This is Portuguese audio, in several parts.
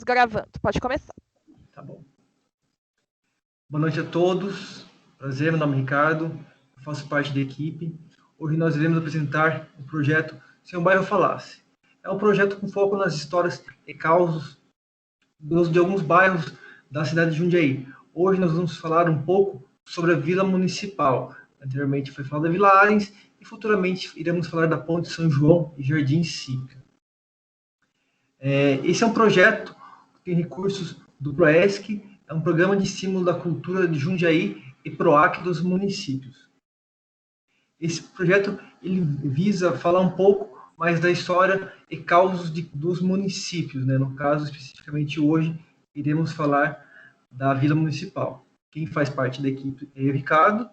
Gravando, pode começar. Tá bom. Boa noite a todos. Prazer, meu nome é Ricardo, eu faço parte da equipe. Hoje nós iremos apresentar o projeto Se um Bairro Falasse. É um projeto com foco nas histórias e causos de alguns bairros da cidade de Jundiaí. Hoje nós vamos falar um pouco sobre a Vila Municipal. Anteriormente foi falado da Vila Arens e futuramente iremos falar da Ponte São João e Jardim Sica. Esse é um projeto que tem recursos do PROESC, é um programa de estímulo da cultura de Jundiaí e PROAC dos municípios. Esse projeto ele visa falar um pouco mais da história e causos dos municípios, né? No caso, especificamente hoje, iremos falar da Vila Municipal. Quem faz parte da equipe é o Ricardo,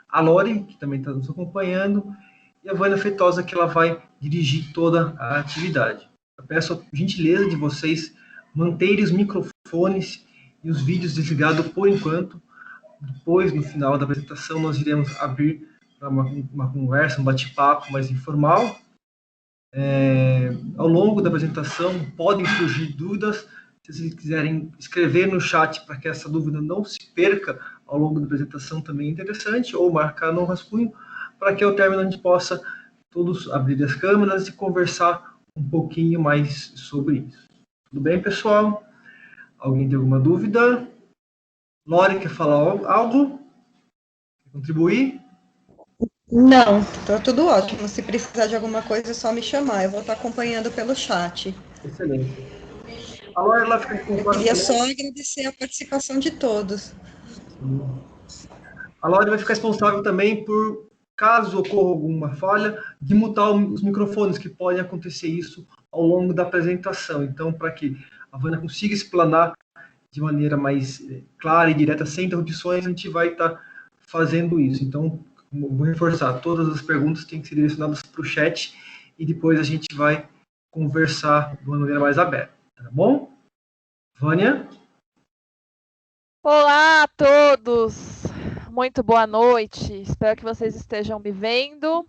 a Lore, que também está nos acompanhando, e a Vânia Feitosa, que ela vai dirigir toda a atividade. Eu peço a gentileza de vocês manterem os microfones e os vídeos desligados por enquanto. Depois, no final da apresentação, nós iremos abrir para uma conversa, um bate-papo mais informal. Ao longo da apresentação, podem surgir dúvidas. Se vocês quiserem escrever no chat para que essa dúvida não se perca ao longo da apresentação, também é interessante, ou marcar no rascunho, para que ao término a gente possa todos abrir as câmeras e conversar um pouquinho mais sobre isso. Tudo bem, pessoal? Alguém tem alguma dúvida? Lore, quer falar algo? Quer contribuir? Não, tá tudo ótimo. Se precisar de alguma coisa, é só me chamar. Eu vou estar acompanhando pelo chat. Excelente. A Lore, ela fica com... Eu queria só agradecer a participação de todos. A Lore vai ficar responsável também por, caso ocorra alguma falha, de mutar os microfones, que pode acontecer isso ao longo da apresentação. Então, para que a Vânia consiga explanar de maneira mais clara e direta, sem interrupções, a gente vai estar fazendo isso. Então, vou reforçar, todas as perguntas têm que ser direcionadas para o chat e depois a gente vai conversar de uma maneira mais aberta, tá bom? Vânia? Olá a todos, muito boa noite, espero que vocês estejam me vendo.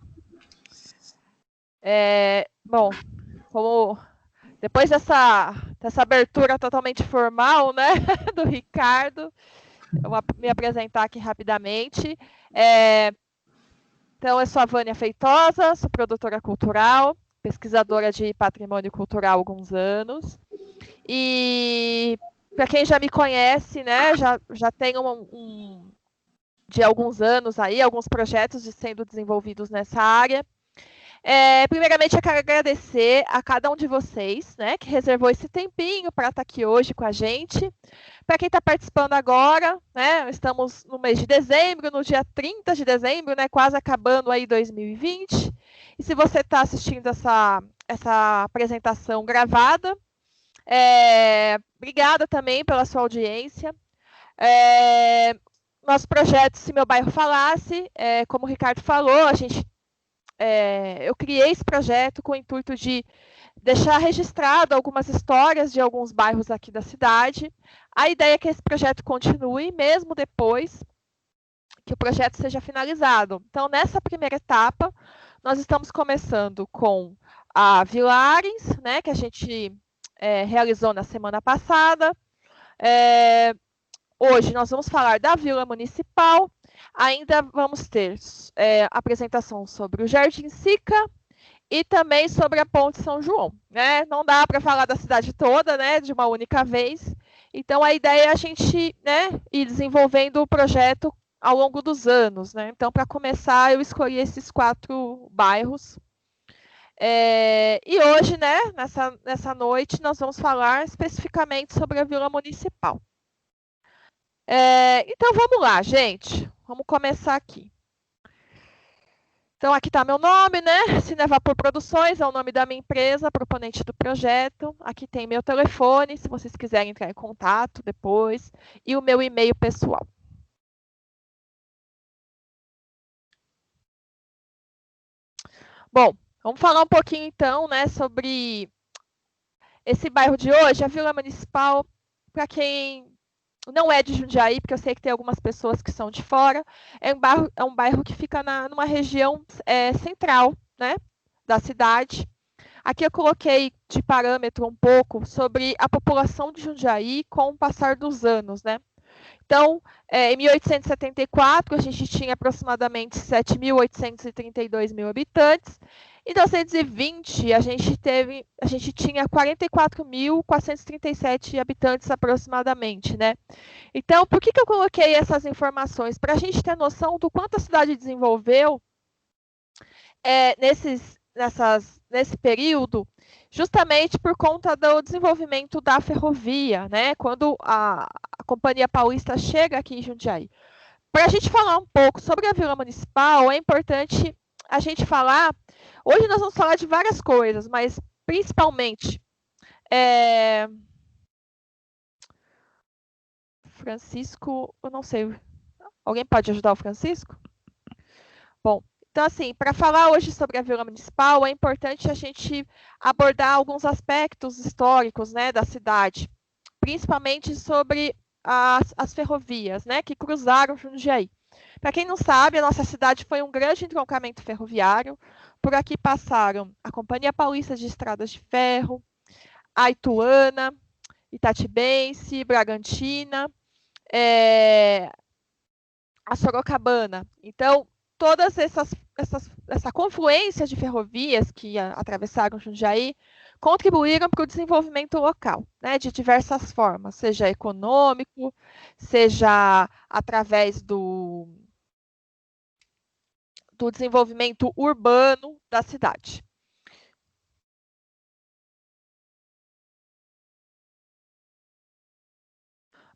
Bom, como depois dessa abertura totalmente formal, né, do Ricardo, eu vou me apresentar aqui rapidamente. Então, eu sou a Vânia Feitosa, sou produtora cultural, pesquisadora de patrimônio cultural há alguns anos. E para quem já me conhece, né, já tenho de alguns anos aí, alguns projetos sendo desenvolvidos nessa área. Primeiramente, eu quero agradecer a cada um de vocês, né, que reservou esse tempinho para estar aqui hoje com a gente. Para quem está participando agora, né, estamos no mês de dezembro, no dia 30 de dezembro, né, quase acabando aí 2020. E se você está assistindo essa apresentação gravada, obrigada também pela sua audiência. Nosso projeto Se Meu Bairro Falasse, como o Ricardo falou, eu criei esse projeto com o intuito de deixar registrado algumas histórias de alguns bairros aqui da cidade. A ideia é que esse projeto continue, mesmo depois que o projeto seja finalizado. Então, nessa primeira etapa, nós estamos começando com a Vila Arens, né, que a gente realizou na semana passada. Hoje nós vamos falar da Vila Municipal. Ainda vamos ter apresentação sobre o Jardim Sica e também sobre a Ponte São João, né? Não dá para falar da cidade toda, né, de uma única vez. Então, a ideia é a gente, né, ir desenvolvendo o projeto ao longo dos anos, né? Então, para começar, eu escolhi esses 4 bairros. E hoje, né, nessa noite, nós vamos falar especificamente sobre a Vila Municipal. Então, vamos lá, gente. Vamos começar aqui. Então, aqui está meu nome, né? Cinevapor Produções é o nome da minha empresa, proponente do projeto. Aqui tem meu telefone, se vocês quiserem entrar em contato depois, e o meu e-mail pessoal. Bom, vamos falar um pouquinho, então, né, sobre esse bairro de hoje, a Vila Municipal. Para quem não é de Jundiaí, porque eu sei que tem algumas pessoas que são de fora, é um bairro que fica numa região central, né, da cidade. Aqui eu coloquei de parâmetro um pouco sobre a população de Jundiaí com o passar dos anos, né? Então, em 1874, a gente tinha aproximadamente 7.832 mil habitantes. Em 1920, a gente tinha 44.437 habitantes aproximadamente, né? Então, por que eu coloquei essas informações? Para a gente ter noção do quanto a cidade desenvolveu nesse período, justamente por conta do desenvolvimento da ferrovia, né? Quando a Companhia Paulista chega aqui em Jundiaí. Para a gente falar um pouco sobre a Vila Municipal, é importante a gente falar. Hoje nós vamos falar de várias coisas, mas principalmente Francisco, eu não sei. Alguém pode ajudar o Francisco? Bom, então, assim, para falar hoje sobre a Vila Municipal, é importante a gente abordar alguns aspectos históricos, né, da cidade, principalmente sobre as ferrovias, né, que cruzaram Jundiaí. Para quem não sabe, a nossa cidade foi um grande entroncamento ferroviário. Por aqui passaram a Companhia Paulista de Estradas de Ferro, a Ituana, Itatibense, Bragantina, a Sorocabana. Então, todas essa confluência de ferrovias que atravessaram Jundiaí contribuíram para o desenvolvimento local, né, de diversas formas, seja econômico, seja através do desenvolvimento urbano da cidade.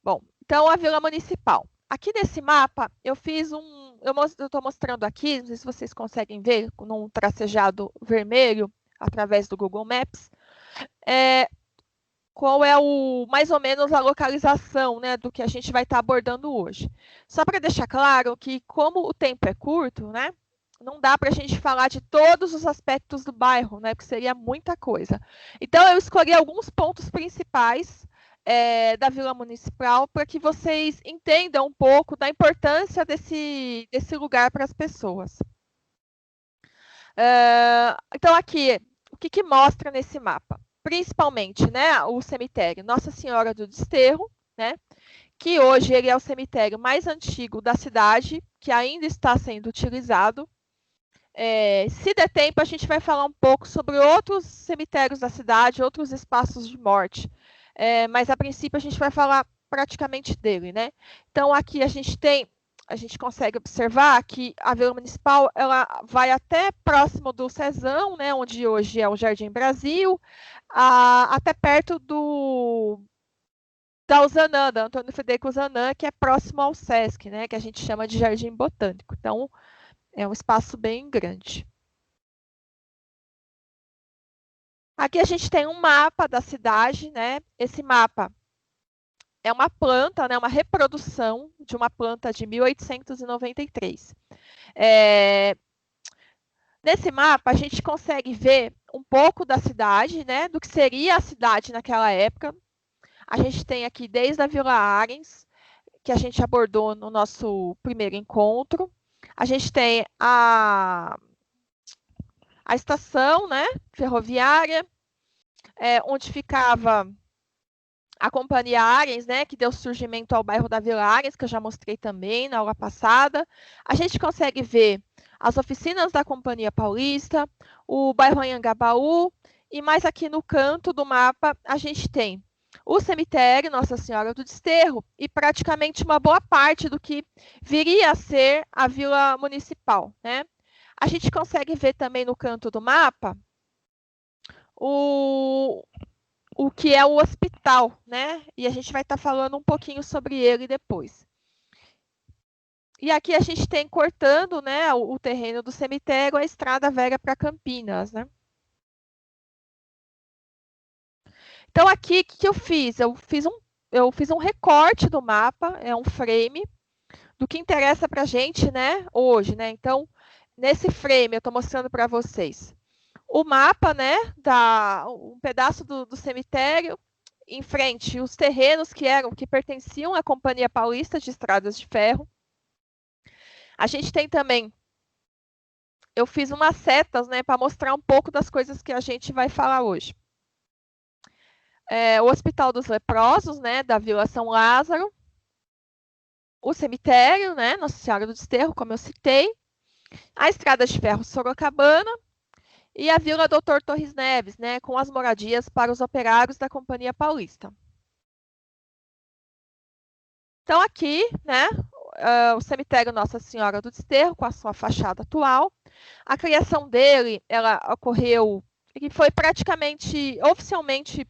Bom, então a Vila Municipal. Aqui nesse mapa, eu estou mostrando aqui, não sei se vocês conseguem ver, num tracejado vermelho, através do Google Maps, qual é mais ou menos a localização, né, do que a gente vai estar abordando hoje. Só para deixar claro que, como o tempo é curto, né, não dá para a gente falar de todos os aspectos do bairro, né, porque seria muita coisa. Então, eu escolhi alguns pontos principais da Vila Municipal para que vocês entendam um pouco da importância desse lugar para as pessoas. Então, aqui, o que mostra nesse mapa? Principalmente, né, o cemitério Nossa Senhora do Desterro, né, que hoje ele é o cemitério mais antigo da cidade, que ainda está sendo utilizado. Se der tempo, a gente vai falar um pouco sobre outros cemitérios da cidade, outros espaços de morte. Mas, a princípio, a gente vai falar praticamente dele, né? Então, aqui a gente consegue observar que a Vila Municipal ela vai até próximo do Cezão, né, onde hoje é o Jardim Brasil, até perto da Uzanã, da Antônio Frederico Uzanã, que é próximo ao Sesc, né, que a gente chama de Jardim Botânico. Então, é um espaço bem grande. Aqui a gente tem um mapa da cidade, né? Esse mapa é uma planta, né? Uma reprodução de uma planta de 1893. Nesse mapa, a gente consegue ver um pouco da cidade, né? Do que seria a cidade naquela época. A gente tem aqui desde a Vila Arens, que a gente abordou no nosso primeiro encontro. A gente tem a estação, né, ferroviária, onde ficava a Companhia Arens, né, que deu surgimento ao bairro da Vila Arens, que eu já mostrei também na aula passada. A gente consegue ver as oficinas da Companhia Paulista, o bairro Anhangabaú, e mais aqui no canto do mapa a gente tem o cemitério Nossa Senhora do Desterro e praticamente uma boa parte do que viria a ser a Vila Municipal, né? A gente consegue ver também no canto do mapa o que é o hospital, né? E a gente vai estar falando um pouquinho sobre ele depois. E aqui a gente tem cortando, né, o terreno do cemitério, a estrada velha para Campinas, né? Então aqui o que eu fiz? Eu fiz um recorte do mapa, é um frame do que interessa para a gente, né, hoje, né? Então nesse frame eu estou mostrando para vocês o mapa, né, um pedaço do cemitério, em frente os terrenos que pertenciam à Companhia Paulista de Estradas de Ferro. A gente tem também eu fiz umas setas, né, para mostrar um pouco das coisas que a gente vai falar hoje. O Hospital dos Leprosos, né, da Vila São Lázaro, o cemitério, né, Nossa Senhora do Desterro, como eu citei, a Estrada de Ferro Sorocabana e a Vila Doutor Torres Neves, né, com as moradias para os operários da Companhia Paulista. Então aqui, né, o cemitério Nossa Senhora do Desterro, com a sua fachada atual. A criação dele, ela ocorreu, e foi praticamente, oficialmente,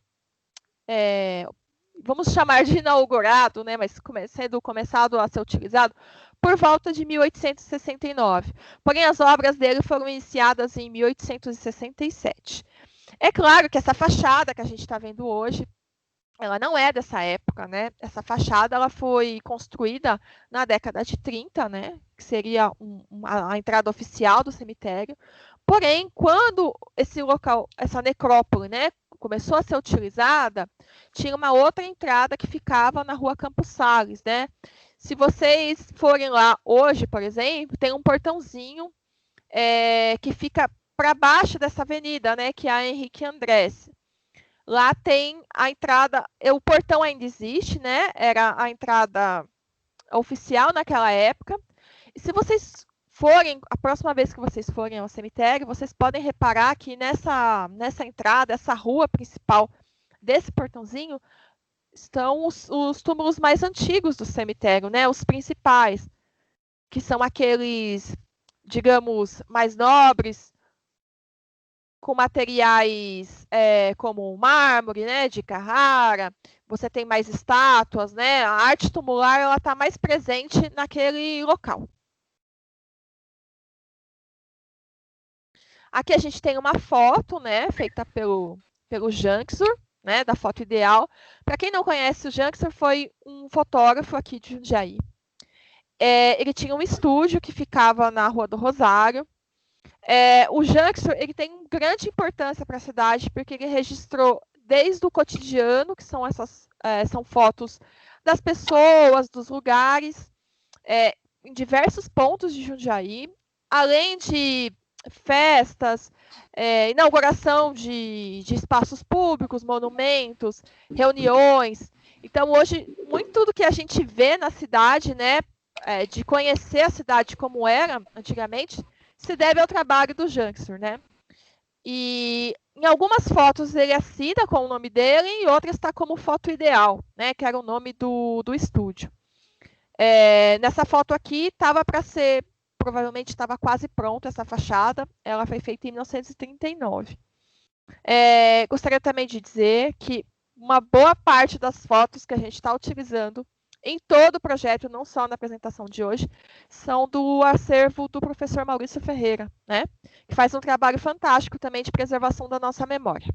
vamos chamar de inaugurado, né, mas sendo começado a ser utilizado por volta de 1869. Porém, as obras dele foram iniciadas em 1867. É claro que essa fachada que a gente está vendo hoje, ela não é dessa época, né? Essa fachada ela foi construída na década de 30, né? Que seria a entrada oficial do cemitério. Porém, quando esse local, essa necrópole, né, começou a ser utilizada, tinha uma outra entrada que ficava na Rua Campos Sales, né? Se vocês forem lá hoje, por exemplo, tem um portãozinho que fica para baixo dessa avenida, né, que é a Henrique Andrés. Lá tem a entrada, o portão ainda existe, né? Era a entrada oficial naquela época. E se vocês forem, a próxima vez que vocês forem ao cemitério, vocês podem reparar que nessa entrada, essa rua principal desse portãozinho, estão os túmulos mais antigos do cemitério, né? Os principais, que são aqueles, digamos, mais nobres, com materiais como mármore, né, de Carrara. Você tem mais estátuas, né? A arte tumular ela está mais presente naquele local. Aqui a gente tem uma foto, né, feita pelo Janksur, né, da foto ideal. Para quem não conhece, o Janksur foi um fotógrafo aqui de Jundiaí. Ele tinha um estúdio que ficava na Rua do Rosário. O Janksur ele tem grande importância para a cidade, porque ele registrou desde o cotidiano, que são são fotos das pessoas, dos lugares, em diversos pontos de Jundiaí, além de festas, inauguração de espaços públicos, monumentos, reuniões. Então, hoje, muito do que a gente vê na cidade, né, de conhecer a cidade como era antigamente, se deve ao trabalho do Janksur, né? E em algumas fotos ele assina com o nome dele e em outras está como foto ideal, né? Que era o nome do estúdio. Nessa foto aqui estava para ser, provavelmente estava quase pronta essa fachada. Ela foi feita em 1939. Gostaria também de dizer que uma boa parte das fotos que a gente está utilizando em todo o projeto, não só na apresentação de hoje, são do acervo do professor Maurício Ferreira, né? Que faz um trabalho fantástico também de preservação da nossa memória.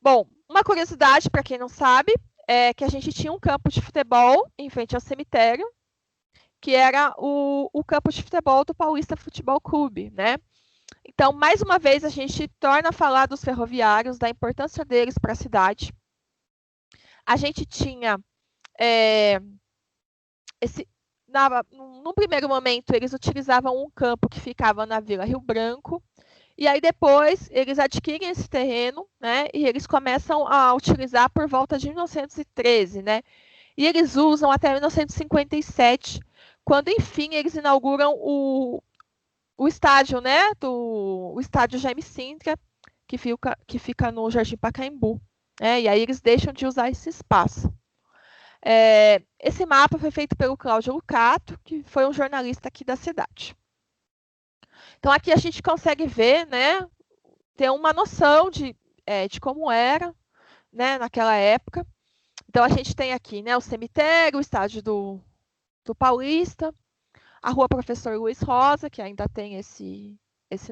Bom, uma curiosidade para quem não sabe é que a gente tinha um campo de futebol em frente ao cemitério, que era o campo de futebol do Paulista Futebol Clube, né? Então, mais uma vez, a gente torna a falar dos ferroviários, da importância deles para a cidade. A gente tinha num primeiro momento, eles utilizavam um campo que ficava na Vila Rio Branco, e aí depois eles adquirem esse terreno, né, e eles começam a utilizar por volta de 1913, né, e eles usam até 1957, quando, enfim, eles inauguram o estádio, né, o estádio Jaime Sintra, que fica no Jardim Pacaembu, né, e aí eles deixam de usar esse espaço. Esse mapa foi feito pelo Cláudio Lucato, que foi um jornalista aqui da cidade. Então, aqui a gente consegue ver, né, ter uma noção de como era, né, naquela época. Então, a gente tem aqui, né, o cemitério, o estádio do Paulista, a Rua Professor Luiz Rosa, que ainda tem esse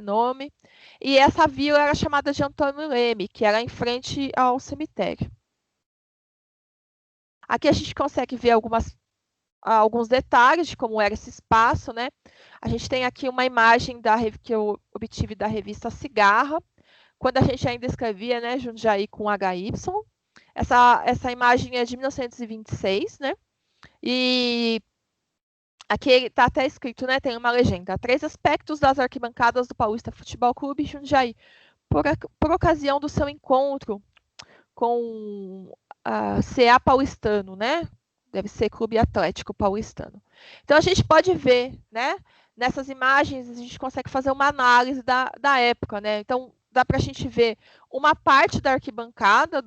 nome, e essa vila era chamada de Antônio Leme, que era em frente ao cemitério. Aqui a gente consegue ver alguns detalhes de como era esse espaço, né? A gente tem aqui uma imagem que eu obtive da revista Cigarra, quando a gente ainda escrevia, né, Jundiaí com HY. Essa imagem é de 1926, né? E Aqui está até escrito, né? Tem uma legenda. 3 aspectos das arquibancadas do Paulista Futebol Clube Jundiaí, por ocasião do seu encontro com a CA Paulistano, né? Deve ser Clube Atlético Paulistano. Então a gente pode ver, né? Nessas imagens a gente consegue fazer uma análise da época, né? Então dá para a gente ver uma parte da arquibancada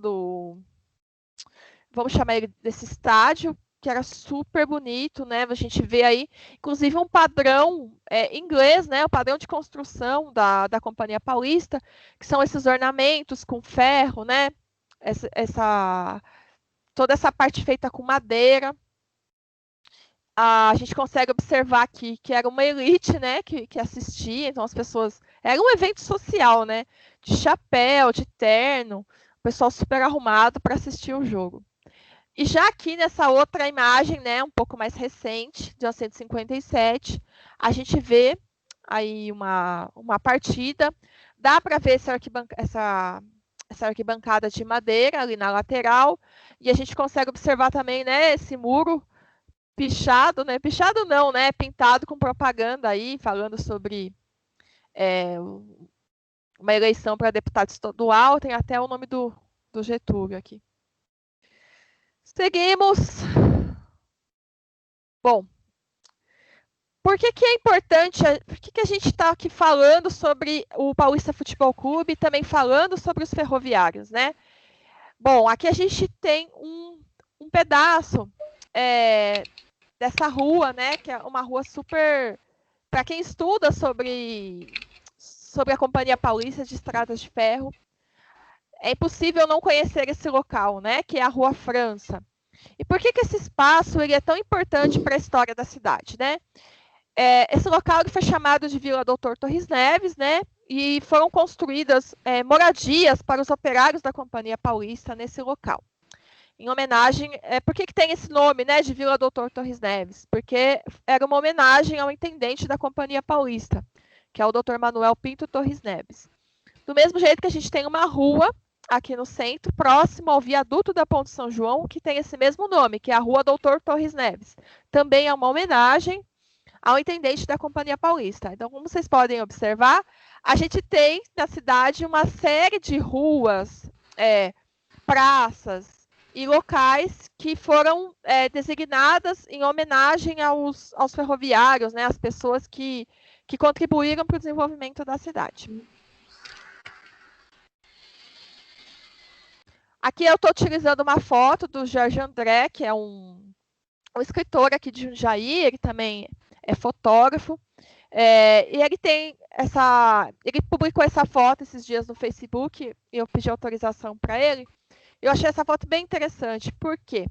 vamos chamar ele desse estádio, que era super bonito, né? A gente vê aí, inclusive, um padrão inglês, né? O padrão de construção da Companhia Paulista, que são esses ornamentos com ferro, né? Toda essa parte feita com madeira. A gente consegue observar aqui que era uma elite, né? Que assistia, então as pessoas. Era um evento social, né? De chapéu, de terno, o pessoal super arrumado para assistir o jogo. E já aqui nessa outra imagem, né, um pouco mais recente, de 1957, a gente vê aí uma partida. Dá para ver essa arquibancada de madeira ali na lateral. E a gente consegue observar também, né, esse muro pichado, né? Pichado não, né? Pintado com propaganda aí, falando sobre uma eleição para deputado estadual. Tem até o nome do Getúlio aqui. Seguimos. Bom, por que é importante, por que a gente está aqui falando sobre o Paulista Futebol Clube e também falando sobre os ferroviários, né? Bom, aqui a gente tem um pedaço dessa rua, né? Que é uma rua super... Para quem estuda sobre a Companhia Paulista de Estradas de Ferro, é impossível não conhecer esse local, né? Que é a Rua França. E por que esse espaço ele é tão importante para a história da cidade, né? Esse local foi chamado de Vila Doutor Torres Neves, né? E foram construídas moradias para os operários da Companhia Paulista nesse local. Em homenagem, por que tem esse nome, né, de Vila Doutor Torres Neves? Porque era uma homenagem ao intendente da Companhia Paulista, que é o Dr. Manuel Pinto Torres Neves. Do mesmo jeito que a gente tem uma rua aqui no centro, próximo ao viaduto da Ponte São João, que tem esse mesmo nome, que é a Rua Doutor Torres Neves. Também é uma homenagem ao intendente da Companhia Paulista. Então, como vocês podem observar, a gente tem na cidade uma série de ruas, praças e locais que foram designadas em homenagem aos ferroviários, né, as pessoas que contribuíram para o desenvolvimento da cidade. Aqui eu estou utilizando uma foto do Jorge André, que é um escritor aqui de Jundiaí, ele também é fotógrafo, e ele publicou essa foto esses dias no Facebook, e eu pedi autorização para ele. Eu achei essa foto bem interessante, porque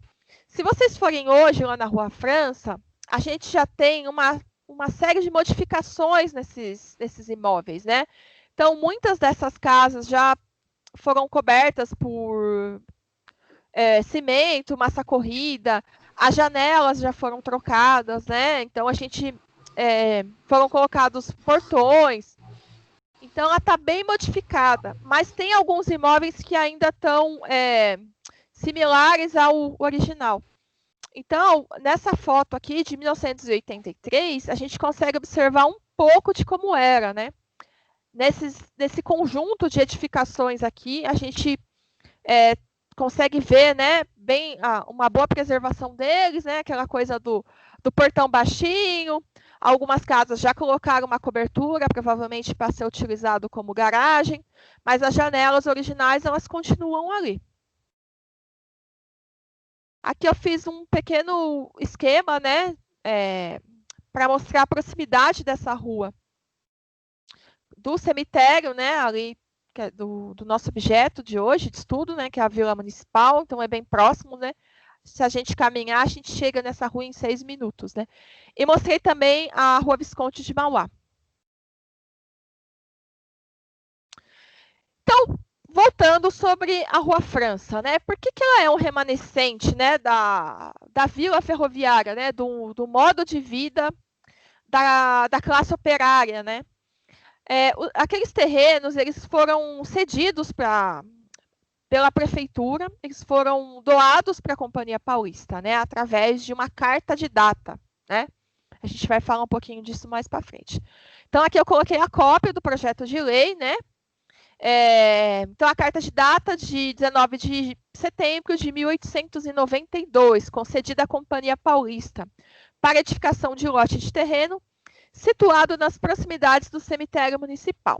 se vocês forem hoje lá na Rua França, a gente já tem uma série de modificações nesses imóveis, né? Então, muitas dessas casas já foram cobertas por cimento, massa corrida, as janelas já foram trocadas, né? Então, foram colocados portões. Então, ela está bem modificada, mas tem alguns imóveis que ainda estão similares ao original. Então, nessa foto aqui, de 1983, a gente consegue observar um pouco de como era, né? Nesse conjunto de edificações aqui, a gente consegue ver, né, bem uma boa preservação deles, né? Aquela coisa do portão baixinho. Algumas casas já colocaram uma cobertura, provavelmente para ser utilizado como garagem, mas as janelas originais, elas continuam ali. Aqui eu fiz um pequeno esquema, né, para mostrar a proximidade dessa rua do cemitério, né, ali, que é do nosso objeto de hoje, de estudo, né, que é a Vila Municipal, então é bem próximo, né? Se a gente caminhar, a gente chega nessa rua em 6 minutos, né? E mostrei também a Rua Visconde de Mauá. Então, voltando sobre a Rua França, né? Por que ela é um remanescente, né, da vila ferroviária, né? Do modo de vida da classe operária, né? Aqueles terrenos, eles foram cedidos pela prefeitura, eles foram doados para a Companhia Paulista, né, através de uma carta de data, né? A gente vai falar um pouquinho disso mais para frente. Então, aqui eu coloquei a cópia do projeto de lei, né? Então, a carta de data de 19 de setembro de 1892, concedida à Companhia Paulista para edificação de lote de terreno situado nas proximidades do cemitério municipal.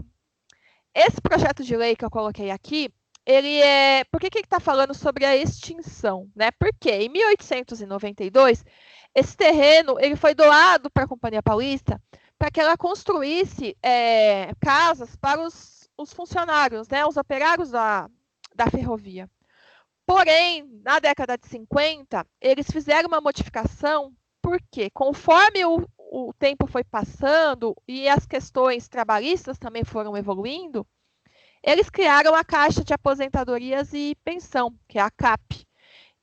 Esse projeto de lei que eu coloquei aqui, ele por que ele está falando sobre a extinção, né? Porque em 1892, esse terreno ele foi doado para a Companhia Paulista para que ela construísse casas para os funcionários, né? Os operários da ferrovia. Porém, na década de 50, eles fizeram uma modificação, porque conforme o tempo foi passando e as questões trabalhistas também foram evoluindo, eles criaram a Caixa de Aposentadorias e Pensão, que é a CAP.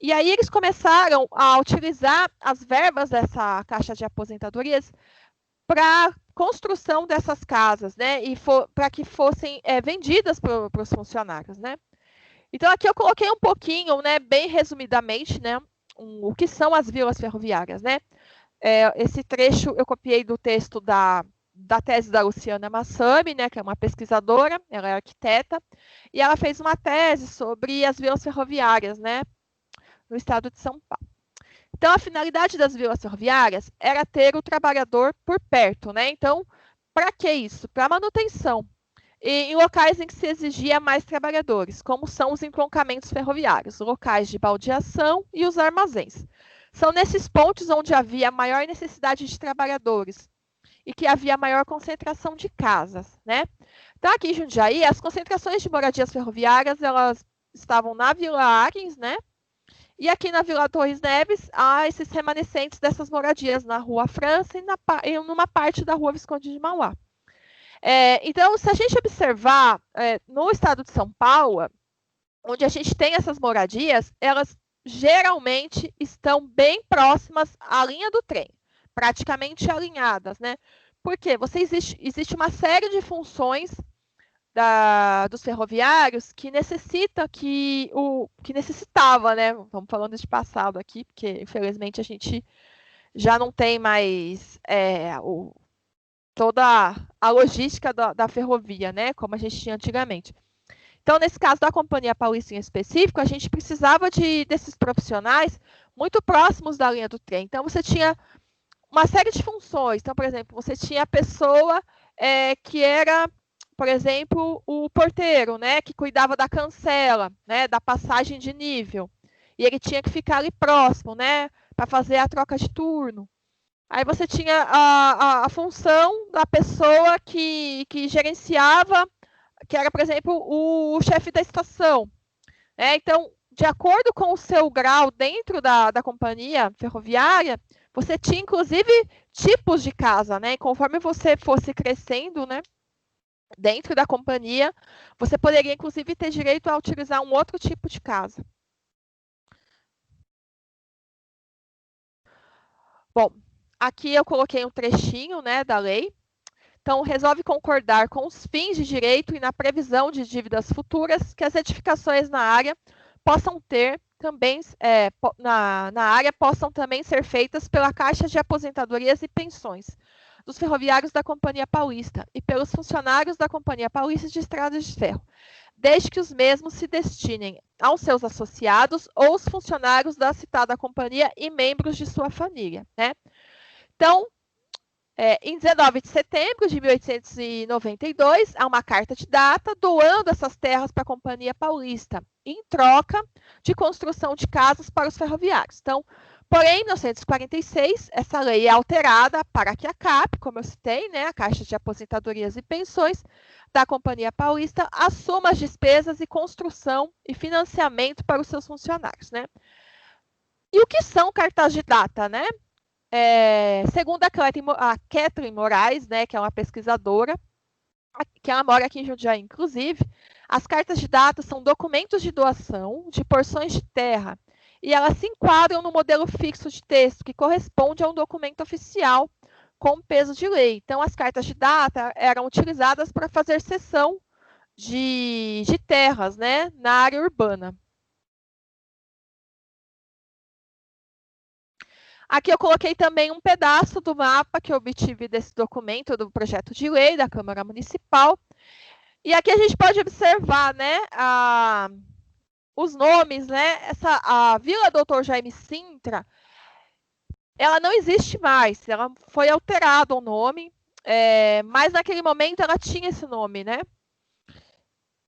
E aí eles começaram a utilizar as verbas dessa Caixa de Aposentadorias para construção dessas casas, né? E para que fossem vendidas para os funcionários, né? Então, aqui eu coloquei um pouquinho, né, bem resumidamente, né, o que são as vilas ferroviárias, né? Esse trecho eu copiei do texto da tese da Luciana Massami, né, que é uma pesquisadora, ela é arquiteta, e ela fez uma tese sobre as vilas ferroviárias, né, no estado de São Paulo. Então, a finalidade das vilas ferroviárias era ter o trabalhador por perto, né? Então, para que isso? Para manutenção. Em locais em que se exigia mais trabalhadores, como são os entroncamentos ferroviários, locais de baldeação e os armazéns. São nesses pontos onde havia maior necessidade de trabalhadores e que havia maior concentração de casas, né? Então, aqui em Jundiaí, as concentrações de moradias ferroviárias, elas estavam na Vila Arens, né? E aqui na Vila Torres Neves, há esses remanescentes dessas moradias na Rua França e numa parte da Rua Visconde de Mauá. Então, se a gente observar no estado de São Paulo, onde a gente tem essas moradias, elas geralmente estão bem próximas à linha do trem, praticamente alinhadas, né? Porque existe uma série de funções dos ferroviários que necessitava, né? Estamos falando de passado aqui, porque infelizmente a gente já não tem mais toda a logística da ferrovia, né? Como a gente tinha antigamente. Então, nesse caso da Companhia Paulista em específico, a gente precisava desses profissionais muito próximos da linha do trem. Então, você tinha uma série de funções. Então, por exemplo, você tinha a pessoa que era, por exemplo, o porteiro, né? Que cuidava da cancela, né? Da passagem de nível. E ele tinha que ficar ali próximo, né? Para fazer a troca de turno. Aí você tinha a função da pessoa que gerenciava, que era, por exemplo, o chefe da estação. Então, de acordo com o seu grau dentro da companhia ferroviária, você tinha, inclusive, tipos de casa, né? E conforme você fosse crescendo, né, dentro da companhia, você poderia, inclusive, ter direito a utilizar um outro tipo de casa. Bom, aqui eu coloquei um trechinho, né, da lei. Então, resolve concordar com os fins de direito e na previsão de dívidas futuras que as edificações na área possam ter também, na área possam também ser feitas pela Caixa de Aposentadorias e Pensões dos ferroviários da Companhia Paulista e pelos funcionários da Companhia Paulista de Estradas de Ferro, desde que os mesmos se destinem aos seus associados ou os funcionários da citada companhia e membros de sua família, né? Então, em 19 de setembro de 1892, há uma carta de data doando essas terras para a Companhia Paulista, em troca de construção de casas para os ferroviários. Então, porém, em 1946, essa lei é alterada para que a CAP, como eu citei, né, a Caixa de Aposentadorias e Pensões da Companhia Paulista, assuma as despesas de construção e financiamento para os seus funcionários, né? E o que são cartas de data, né? Segundo a Kathleen Moraes, né, que é uma pesquisadora, que ela mora aqui em Jundiaí, inclusive, as cartas de data são documentos de doação de porções de terra e elas se enquadram no modelo fixo de texto que corresponde a um documento oficial com peso de lei. Então, as cartas de data eram utilizadas para fazer cessão de terras, né, na área urbana. Aqui eu coloquei também um pedaço do mapa que eu obtive desse documento do projeto de lei da Câmara Municipal. E aqui a gente pode observar, né, os nomes, né? A Vila Doutor Jaime Sintra, ela não existe mais, ela foi alterado o nome, mas naquele momento ela tinha esse nome, né?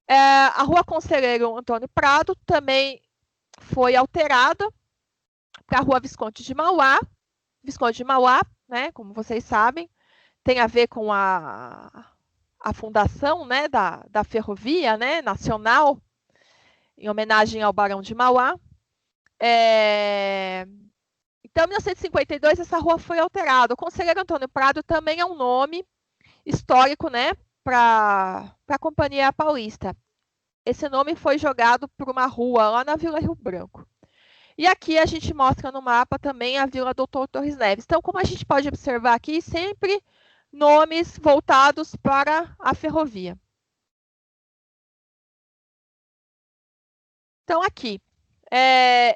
A Rua Conselheiro Antônio Prado também foi alterada para a Rua Visconde de Mauá. Visconde de Mauá, né, como vocês sabem, tem a ver com a fundação, né, da ferrovia, né, nacional, em homenagem ao Barão de Mauá. Então, em 1952, essa rua foi alterada. O Conselheiro Antônio Prado também é um nome histórico, né, para a Companhia Paulista. Esse nome foi jogado por uma rua lá na Vila Rio Branco. E aqui a gente mostra no mapa também a Vila Doutor Torres Neves. Então, como a gente pode observar aqui, sempre nomes voltados para a ferrovia. Então, aqui,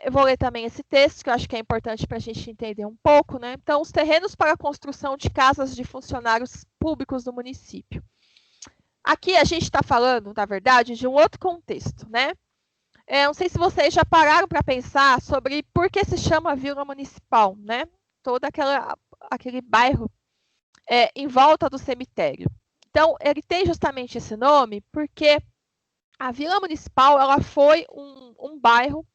eu vou ler também esse texto, que eu acho que é importante para a gente entender um pouco, né? Então, os terrenos para a construção de casas de funcionários públicos do município. Aqui a gente está falando, na verdade, de um outro contexto, né? Não sei se vocês já pararam para pensar sobre por que se chama Vila Municipal, né? Todo aquele bairro em volta do cemitério. Então, ele tem justamente esse nome porque a Vila Municipal ela foi um bairro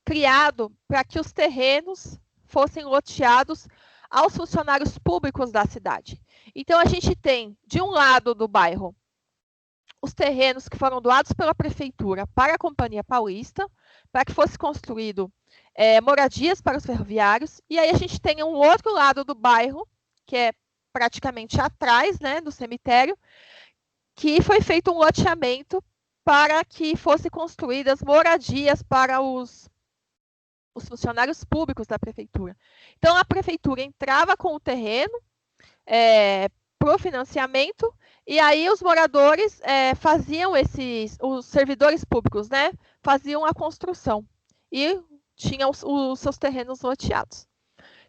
criado para que os terrenos fossem loteados aos funcionários públicos da cidade. Então, a gente tem, de um lado do bairro, os terrenos que foram doados pela prefeitura para a Companhia Paulista, para que fosse construído moradias para os ferroviários, e aí a gente tem um outro lado do bairro, que é praticamente atrás, né, do cemitério, que foi feito um loteamento para que fossem construídas moradias para os funcionários públicos da prefeitura. Então, a prefeitura entrava com o terreno para o financiamento, e aí os moradores faziam os servidores públicos, né, faziam a construção e tinham os seus terrenos loteados.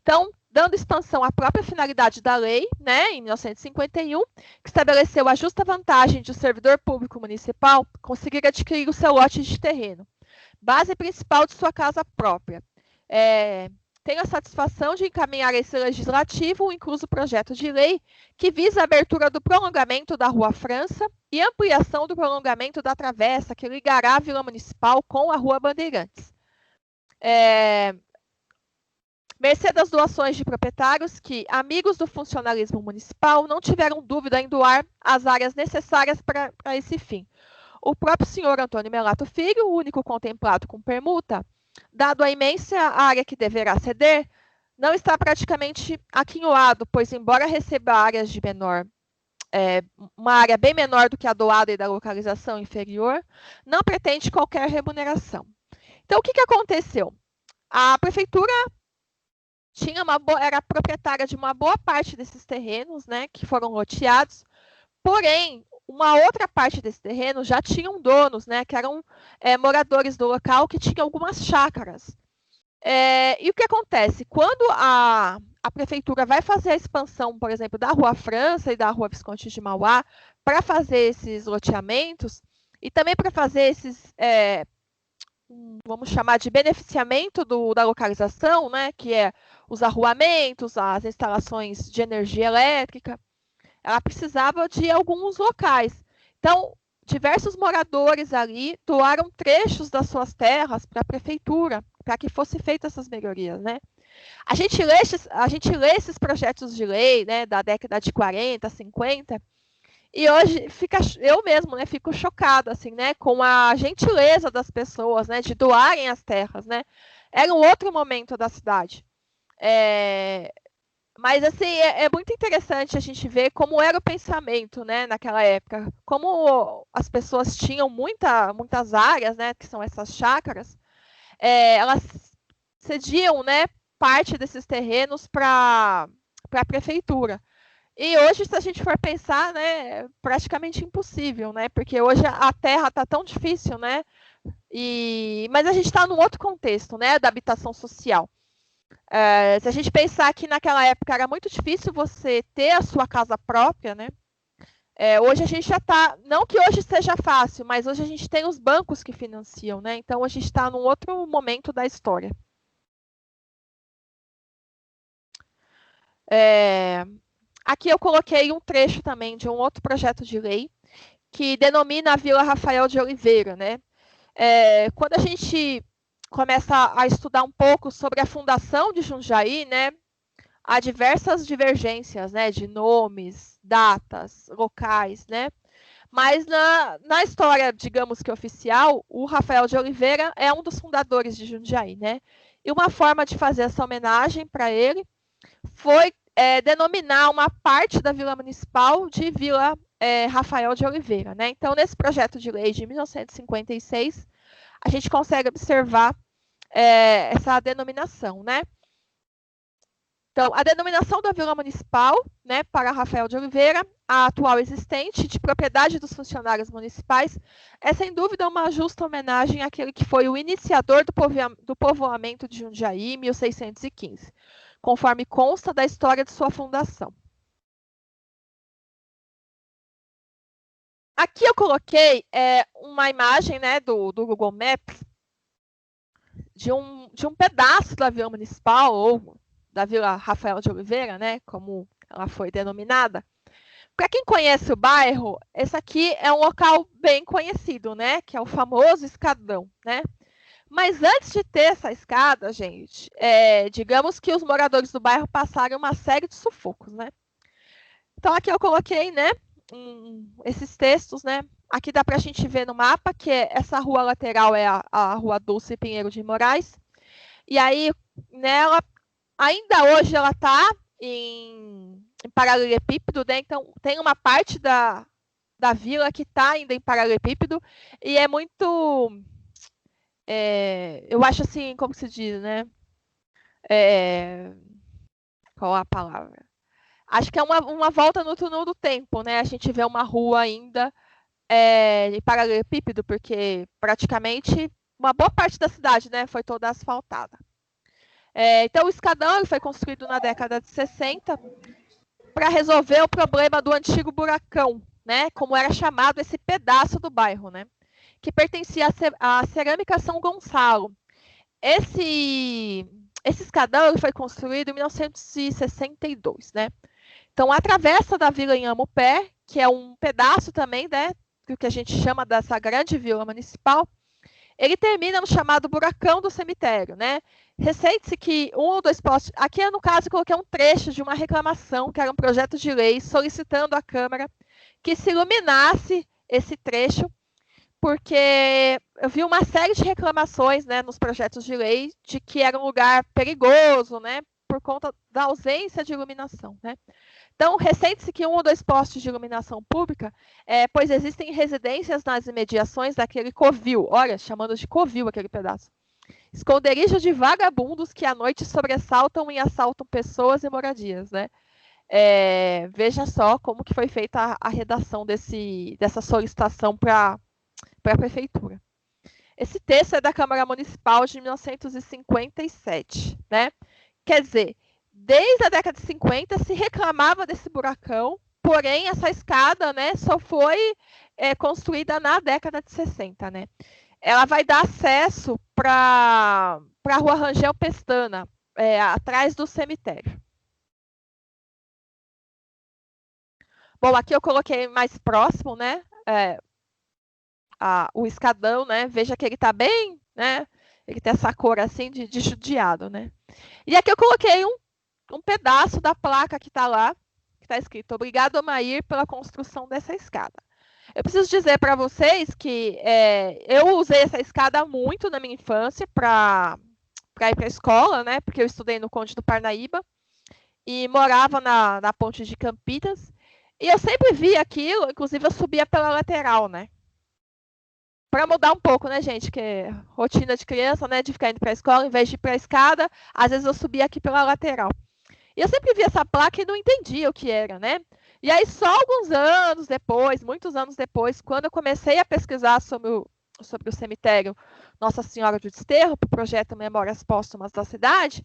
Então, dando expansão à própria finalidade da lei, né, em 1951, que estabeleceu a justa vantagem de o servidor público municipal conseguir adquirir o seu lote de terreno, base principal de sua casa própria. Tenho a satisfação de encaminhar esse legislativo, incluso projeto de lei, que visa a abertura do prolongamento da Rua França e ampliação do prolongamento da travessa que ligará a Vila Municipal com a Rua Bandeirantes. Mercê das doações de proprietários que, amigos do funcionalismo municipal, não tiveram dúvida em doar as áreas necessárias para esse fim. O próprio senhor Antônio Melato Filho, o único contemplado com permuta, dado a imensa área que deverá ceder, não está praticamente aquinhoado, pois, embora receba áreas de menor, uma área bem menor do que a doada e da localização inferior, não pretende qualquer remuneração. Então, o que aconteceu? A prefeitura era proprietária de uma boa parte desses terrenos, né, que foram loteados, porém, uma outra parte desse terreno já tinham donos, né, que eram moradores do local que tinham algumas chácaras. E o que acontece? Quando a prefeitura vai fazer a expansão, por exemplo, da Rua França e da Rua Visconde de Mauá, para fazer esses loteamentos, e também para fazer esses, vamos chamar de beneficiamento da localização, né, que é os arruamentos, as instalações de energia elétrica, ela precisava de alguns locais. Então, diversos moradores ali doaram trechos das suas terras para a prefeitura, para que fossem feitas essas melhorias, né? A gente lê esses projetos de lei, né, da década de 40, 50, e hoje eu mesmo, né, fico chocada, assim, né, com a gentileza das pessoas, né, de doarem as terras, né? Era um outro momento da cidade. Mas, assim, é muito interessante a gente ver como era o pensamento, né, naquela época. Como as pessoas tinham muitas áreas, né, que são essas chácaras, elas cediam, né, parte desses terrenos para a prefeitura. E hoje, se a gente for pensar, né, é praticamente impossível, né, porque hoje a terra está tão difícil, né, mas a gente está num outro contexto, né, da habitação social. Se a gente pensar que naquela época era muito difícil você ter a sua casa própria, né? Hoje a gente já está, não que hoje seja fácil, mas hoje a gente tem os bancos que financiam, né? Então a gente está num outro momento da história. Aqui eu coloquei um trecho também de um outro projeto de lei que denomina a Vila Rafael de Oliveira, né? Quando a gente começa a estudar um pouco sobre a fundação de Jundiaí, né? Há diversas divergências, né? De nomes, datas, locais, né? Mas na história, digamos que oficial, o Rafael de Oliveira é um dos fundadores de Jundiaí, né? E uma forma de fazer essa homenagem para ele foi denominar uma parte da Vila Municipal de Vila Rafael de Oliveira, né? Então, nesse projeto de lei de 1956, a gente consegue observar essa denominação, né? Então, a denominação da Vila Municipal, né, para Rafael de Oliveira, a atual existente, de propriedade dos funcionários municipais, é sem dúvida uma justa homenagem àquele que foi o iniciador do povoamento de Jundiaí em 1615, conforme consta da história de sua fundação. Aqui eu coloquei uma imagem, né, do Google Maps de um pedaço da Vila Municipal, ou da Vila Rafael de Oliveira, né, como ela foi denominada. Para quem conhece o bairro, esse aqui é um local bem conhecido, né, que é o famoso Escadão, né? Mas antes de ter essa escada, gente, digamos que os moradores do bairro passaram uma série de sufocos, né? Então aqui eu coloquei, né, esses textos, né? Aqui dá para a gente ver no mapa que essa rua lateral é a Rua Dulce Pinheiro de Moraes. E aí, nela, ainda hoje ela está em paralelepípedo, né? Então tem uma parte da vila que está ainda em paralelepípedo e é muito, eu acho assim, como se diz, né? Qual a palavra? Acho que é uma volta no túnel do tempo, né? A gente vê uma rua ainda em paralelepípedo, porque praticamente uma boa parte da cidade, né, foi toda asfaltada. Então, o escadão foi construído na década de 60 para resolver o problema do antigo buracão, né, como era chamado esse pedaço do bairro, né, que pertencia à Cerâmica São Gonçalo. Esse escadão foi construído em 1962, né. Então, a travessa da Vila Inhamupé, que é um pedaço também, né, do que a gente chama dessa grande vila municipal, ele termina no chamado Buracão do Cemitério, né? Ressente-se que um ou dois postes... Aqui, no caso, eu coloquei um trecho de uma reclamação, que era um projeto de lei, solicitando à Câmara que se iluminasse esse trecho, porque eu vi uma série de reclamações, né, nos projetos de lei, de que era um lugar perigoso, né, por conta da ausência de iluminação, né? Então, ressente-se que um ou dois postes de iluminação pública, pois existem residências nas imediações daquele covil, olha, chamando de covil aquele pedaço, esconderijo de vagabundos que à noite sobressaltam e assaltam pessoas e moradias, né? Veja só como que foi feita a redação dessa solicitação para a prefeitura. Esse texto é da Câmara Municipal de 1957, né? Quer dizer, desde a década de 50 se reclamava desse buracão, porém essa escada, né, só foi construída na década de 60, né? Ela vai dar acesso para a Rua Rangel Pestana, atrás do cemitério. Bom, aqui eu coloquei mais próximo, né, o escadão, né? Veja que ele está bem, né? Ele tem essa cor assim de judiado, né? E aqui eu coloquei um pedaço da placa que está lá, que está escrito: obrigado, Omair, pela construção dessa escada. Eu preciso dizer para vocês que eu usei essa escada muito na minha infância para ir para a escola, né? Porque eu estudei no Conde do Parnaíba e morava na Ponte de Campinas. E eu sempre via aquilo, inclusive eu subia pela lateral, né? Para mudar um pouco, né, gente? Que é rotina de criança, né? De ficar indo para a escola, em vez de ir para a escada, às vezes eu subia aqui pela lateral. E eu sempre via essa placa e não entendia o que era, né? E aí, só alguns anos depois, muitos anos depois, quando eu comecei a pesquisar sobre o cemitério Nossa Senhora do Desterro, para o projeto Memórias Póstumas da Cidade,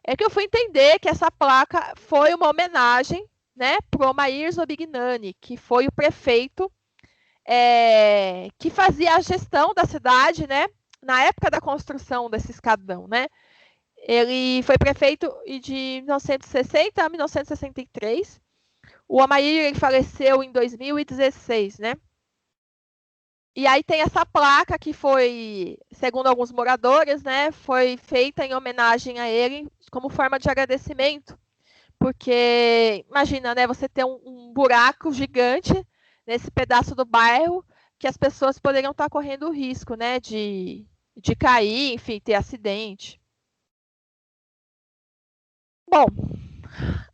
é que eu fui entender que essa placa foi uma homenagem, né, para o Omair Zobignani, que foi o prefeito que fazia a gestão da cidade, né, na época da construção desse escadão, né. Ele foi prefeito de 1960 a 1963. O Omair ele faleceu em 2016, né. E aí tem essa placa que foi, segundo alguns moradores, né, foi feita em homenagem a ele como forma de agradecimento. Porque, imagina, né, você ter um buraco gigante nesse pedaço do bairro que as pessoas poderiam estar correndo o risco, né, de cair, enfim, ter acidente. Bom,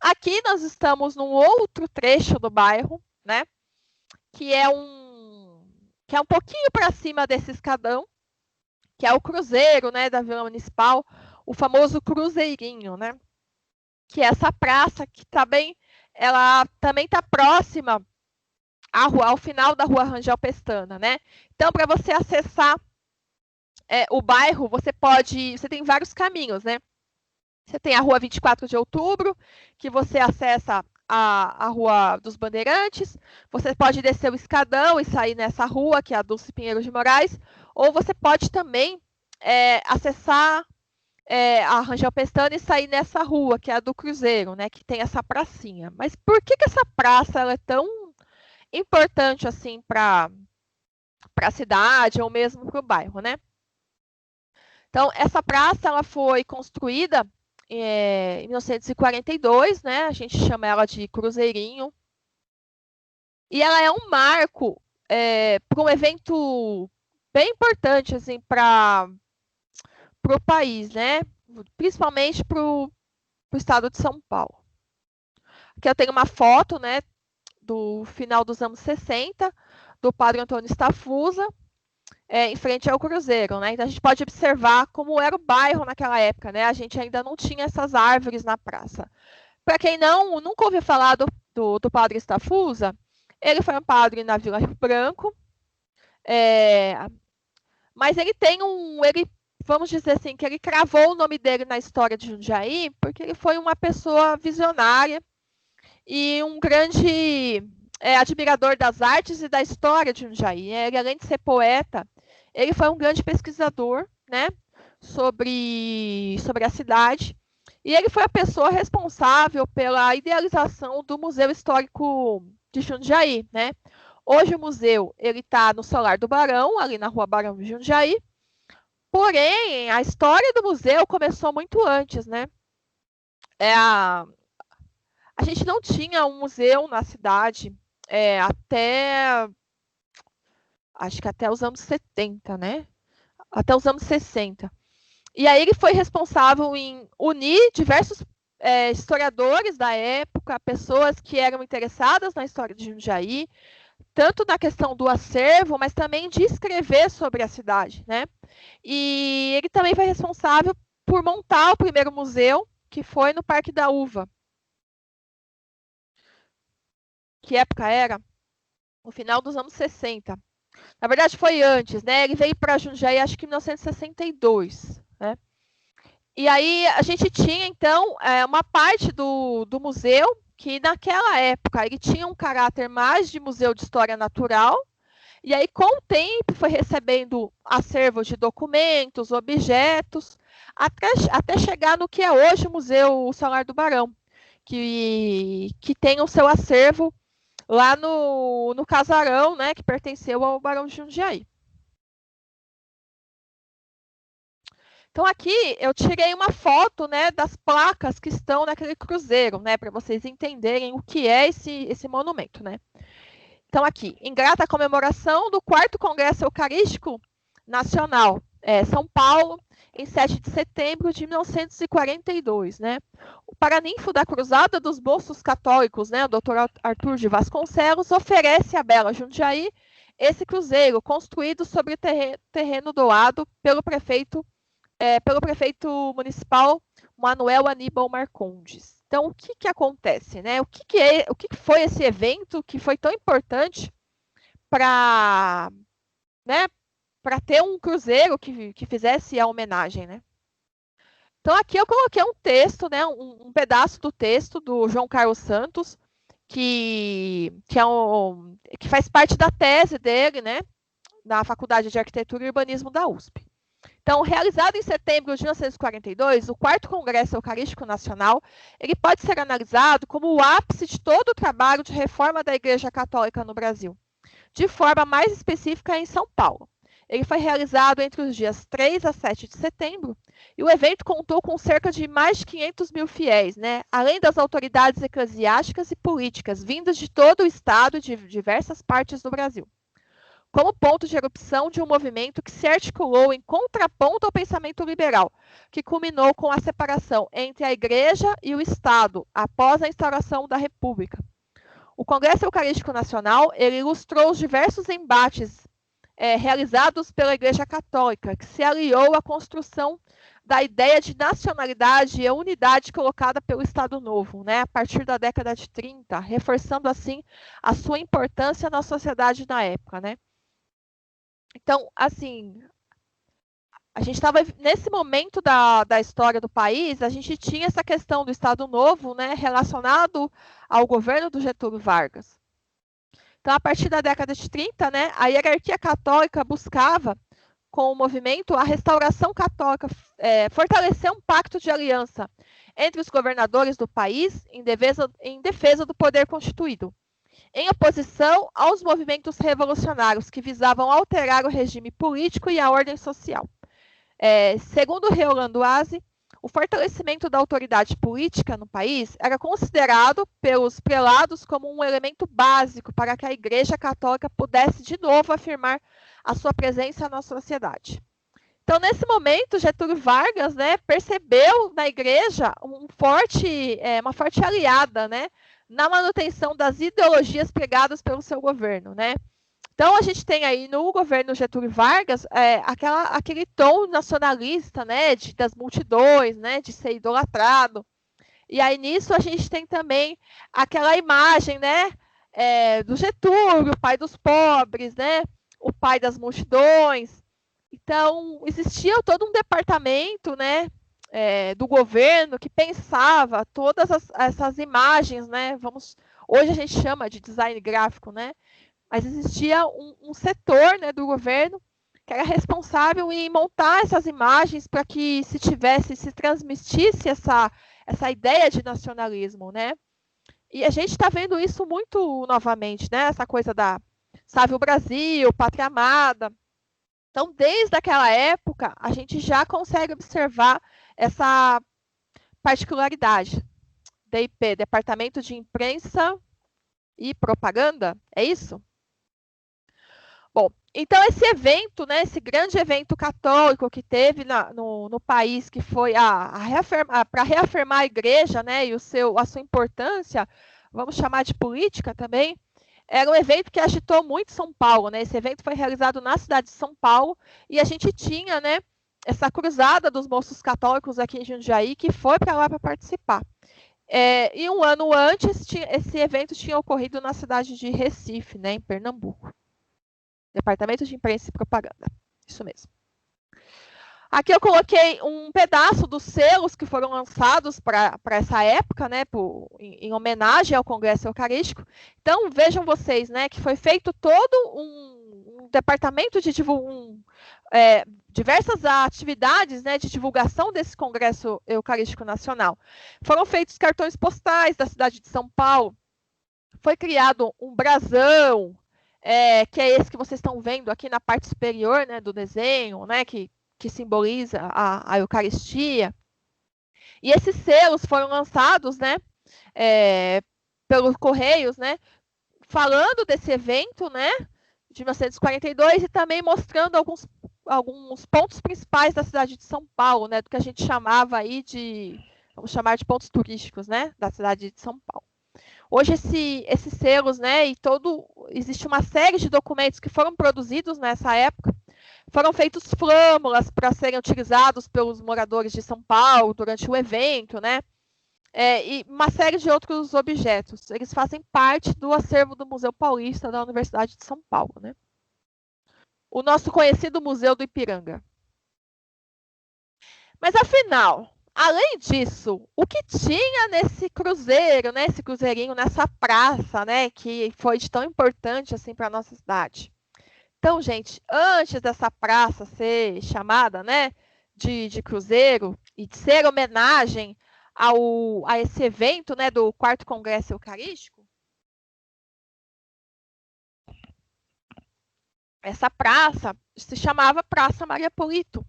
aqui nós estamos num outro trecho do bairro, né, que é um pouquinho para cima desse escadão, que é o cruzeiro, né, da Vila Municipal, o famoso cruzeirinho, né, que é essa praça que também, ela também está próxima ao final da Rua Rangel Pestana, né? Então, para você acessar o bairro, você tem vários caminhos, né? Você tem a Rua 24 de Outubro, que você acessa a Rua dos Bandeirantes, você pode descer o escadão e sair nessa rua, que é a Dulce Pinheiro de Moraes, ou você pode também acessar a Rangel Pestana e sair nessa rua, que é a do Cruzeiro, né? Que tem essa pracinha. Mas por que essa praça ela é tão importante assim para a cidade ou mesmo para o bairro, né? Então, essa praça ela foi construída em 1942, né? A gente chama ela de Cruzeirinho. E ela é um marco para um evento bem importante assim, para o país, né? Principalmente para o estado de São Paulo. Aqui eu tenho uma foto, né, do final dos anos 60, do Padre Antônio Stafusa, em frente ao Cruzeiro, né? Então a gente pode observar como era o bairro naquela época, né? A gente ainda não tinha essas árvores na praça. Para quem nunca ouviu falar do Padre Stafusa, ele foi um padre na Vila Rio Branco, mas ele tem vamos dizer assim, que ele cravou o nome dele na história de Jundiaí, porque ele foi uma pessoa visionária e um grande admirador das artes e da história de Jundiaí. Ele, além de ser poeta, ele foi um grande pesquisador, né, sobre a cidade, e ele foi a pessoa responsável pela idealização do Museu Histórico de Jundiaí, né. Hoje o museu está no Solar do Barão, ali na Rua Barão de Jundiaí, porém, a história do museu começou muito antes, né. A gente não tinha um museu na cidade acho que até os anos 70, né? Até os anos 60. E aí ele foi responsável em unir diversos historiadores da época, pessoas que eram interessadas na história de Jundiaí, tanto na questão do acervo, mas também de escrever sobre a cidade, né? E ele também foi responsável por montar o primeiro museu, que foi no Parque da Uva. Que época era? No final dos anos 60. Na verdade, foi antes, né? Ele veio para Jundiaí, acho que em 1962, né? E aí a gente tinha, então, uma parte do museu que, naquela época, ele tinha um caráter mais de museu de história natural, e aí, com o tempo, foi recebendo acervos de documentos, objetos, até chegar no que é hoje o Museu Solar do Barão, que tem o seu acervo lá no casarão, né, que pertenceu ao Barão de Jundiaí. Então aqui eu tirei uma foto, né, das placas que estão naquele cruzeiro, né, para vocês entenderem o que é esse monumento, né. Então aqui, em grata comemoração do 4º Congresso Eucarístico Nacional, São Paulo, em 7 de setembro de 1942, né? O paraninfo da Cruzada dos Moços Católicos, né, o Dr. Arthur de Vasconcelos, oferece à Bela Jundiaí esse cruzeiro construído sobre terreno doado pelo prefeito municipal Manuel Aníbal Marcondes. Então, o que acontece, né? O que foi esse evento que foi tão importante para, né, para ter um cruzeiro que fizesse a homenagem, né? Então, aqui eu coloquei um texto, né, um pedaço do texto do João Carlos Santos, que faz parte da tese dele, né, na Faculdade de Arquitetura e Urbanismo da USP. Então, realizado em setembro de 1942, o 4º Congresso Eucarístico Nacional, ele pode ser analisado como o ápice de todo o trabalho de reforma da Igreja Católica no Brasil, de forma mais específica em São Paulo. Ele foi realizado entre os dias 3 a 7 de setembro, e o evento contou com cerca de mais de 500 mil fiéis, né? Além das autoridades eclesiásticas e políticas, vindas de todo o estado e de diversas partes do Brasil, como ponto de erupção de um movimento que se articulou em contraponto ao pensamento liberal, que culminou com a separação entre a Igreja e o Estado, após a instauração da República. O Congresso Eucarístico Nacional, ele ilustrou os diversos embates realizados pela Igreja Católica, que se aliou à construção da ideia de nacionalidade e a unidade colocada pelo Estado Novo, né, a partir da década de 30, reforçando assim a sua importância na sociedade na época, né? Então, assim, a gente estava nesse momento da história do país, a gente tinha essa questão do Estado Novo, né, relacionado ao governo do Getúlio Vargas. Então, a partir da década de 30, né, a hierarquia católica buscava, com o movimento, a restauração católica, fortalecer um pacto de aliança entre os governadores do país em defesa do poder constituído, em oposição aos movimentos revolucionários que visavam alterar o regime político e a ordem social. Segundo Reolando Aze, o fortalecimento da autoridade política no país era considerado pelos prelados como um elemento básico para que a Igreja Católica pudesse de novo afirmar a sua presença na sociedade. Então, nesse momento, Getúlio Vargas, né, percebeu na Igreja uma forte aliada, né, na manutenção das ideologias pregadas pelo seu governo, né? Então, a gente tem aí no governo Getúlio Vargas aquele tom nacionalista, né, das multidões, né, de ser idolatrado. E aí nisso a gente tem também aquela imagem, né, do Getúlio, o pai dos pobres, né, o pai das multidões. Então, existia todo um departamento, né, do governo que pensava todas essas imagens, né, hoje a gente chama de design gráfico, né, mas existia um setor, né, do governo que era responsável em montar essas imagens para que se transmitisse essa ideia de nacionalismo, né? E a gente está vendo isso muito novamente, né? Essa coisa da Salve o Brasil, Pátria Amada. Então, desde aquela época, a gente já consegue observar essa particularidade. DIP, Departamento de Imprensa e Propaganda, é isso? Bom, então esse evento, né, esse grande evento católico que teve no país, que foi para reafirmar a igreja, né, e a sua importância, vamos chamar de política também, era um evento que agitou muito São Paulo, né? Esse evento foi realizado na cidade de São Paulo e a gente tinha, né, essa cruzada dos moços católicos aqui em Jundiaí que foi para lá para participar. E um ano antes, esse evento tinha ocorrido na cidade de Recife, né, em Pernambuco. Departamento de Imprensa e Propaganda. Isso mesmo. Aqui eu coloquei um pedaço dos selos que foram lançados para essa época, né, em homenagem ao Congresso Eucarístico. Então, vejam vocês, né, que foi feito todo um departamento de diversas atividades, né, de divulgação desse Congresso Eucarístico Nacional. Foram feitos cartões postais da cidade de São Paulo. Foi criado um brasão, que é esse que vocês estão vendo aqui na parte superior, né, do desenho, né, que simboliza a Eucaristia. E esses selos foram lançados, né, pelos Correios, né, falando desse evento, né, de 1942 e também mostrando alguns pontos principais da cidade de São Paulo, né, do que a gente chamava aí vamos chamar de pontos turísticos, né, da cidade de São Paulo. Hoje esses selos, né, existe uma série de documentos que foram produzidos nessa época, foram feitos flâmulas para serem utilizados pelos moradores de São Paulo durante o evento, né, e uma série de outros objetos. Eles fazem parte do acervo do Museu Paulista da Universidade de São Paulo, né. O nosso conhecido Museu do Ipiranga. Mas afinal, além disso, o que tinha nesse cruzeiro, né, esse cruzeirinho, nessa praça, né, que foi de tão importante assim para a nossa cidade? Então, gente, antes dessa praça ser chamada, né, de cruzeiro e de ser homenagem a esse evento, né, do Quarto Congresso Eucarístico, essa praça se chamava Praça Maria Polito.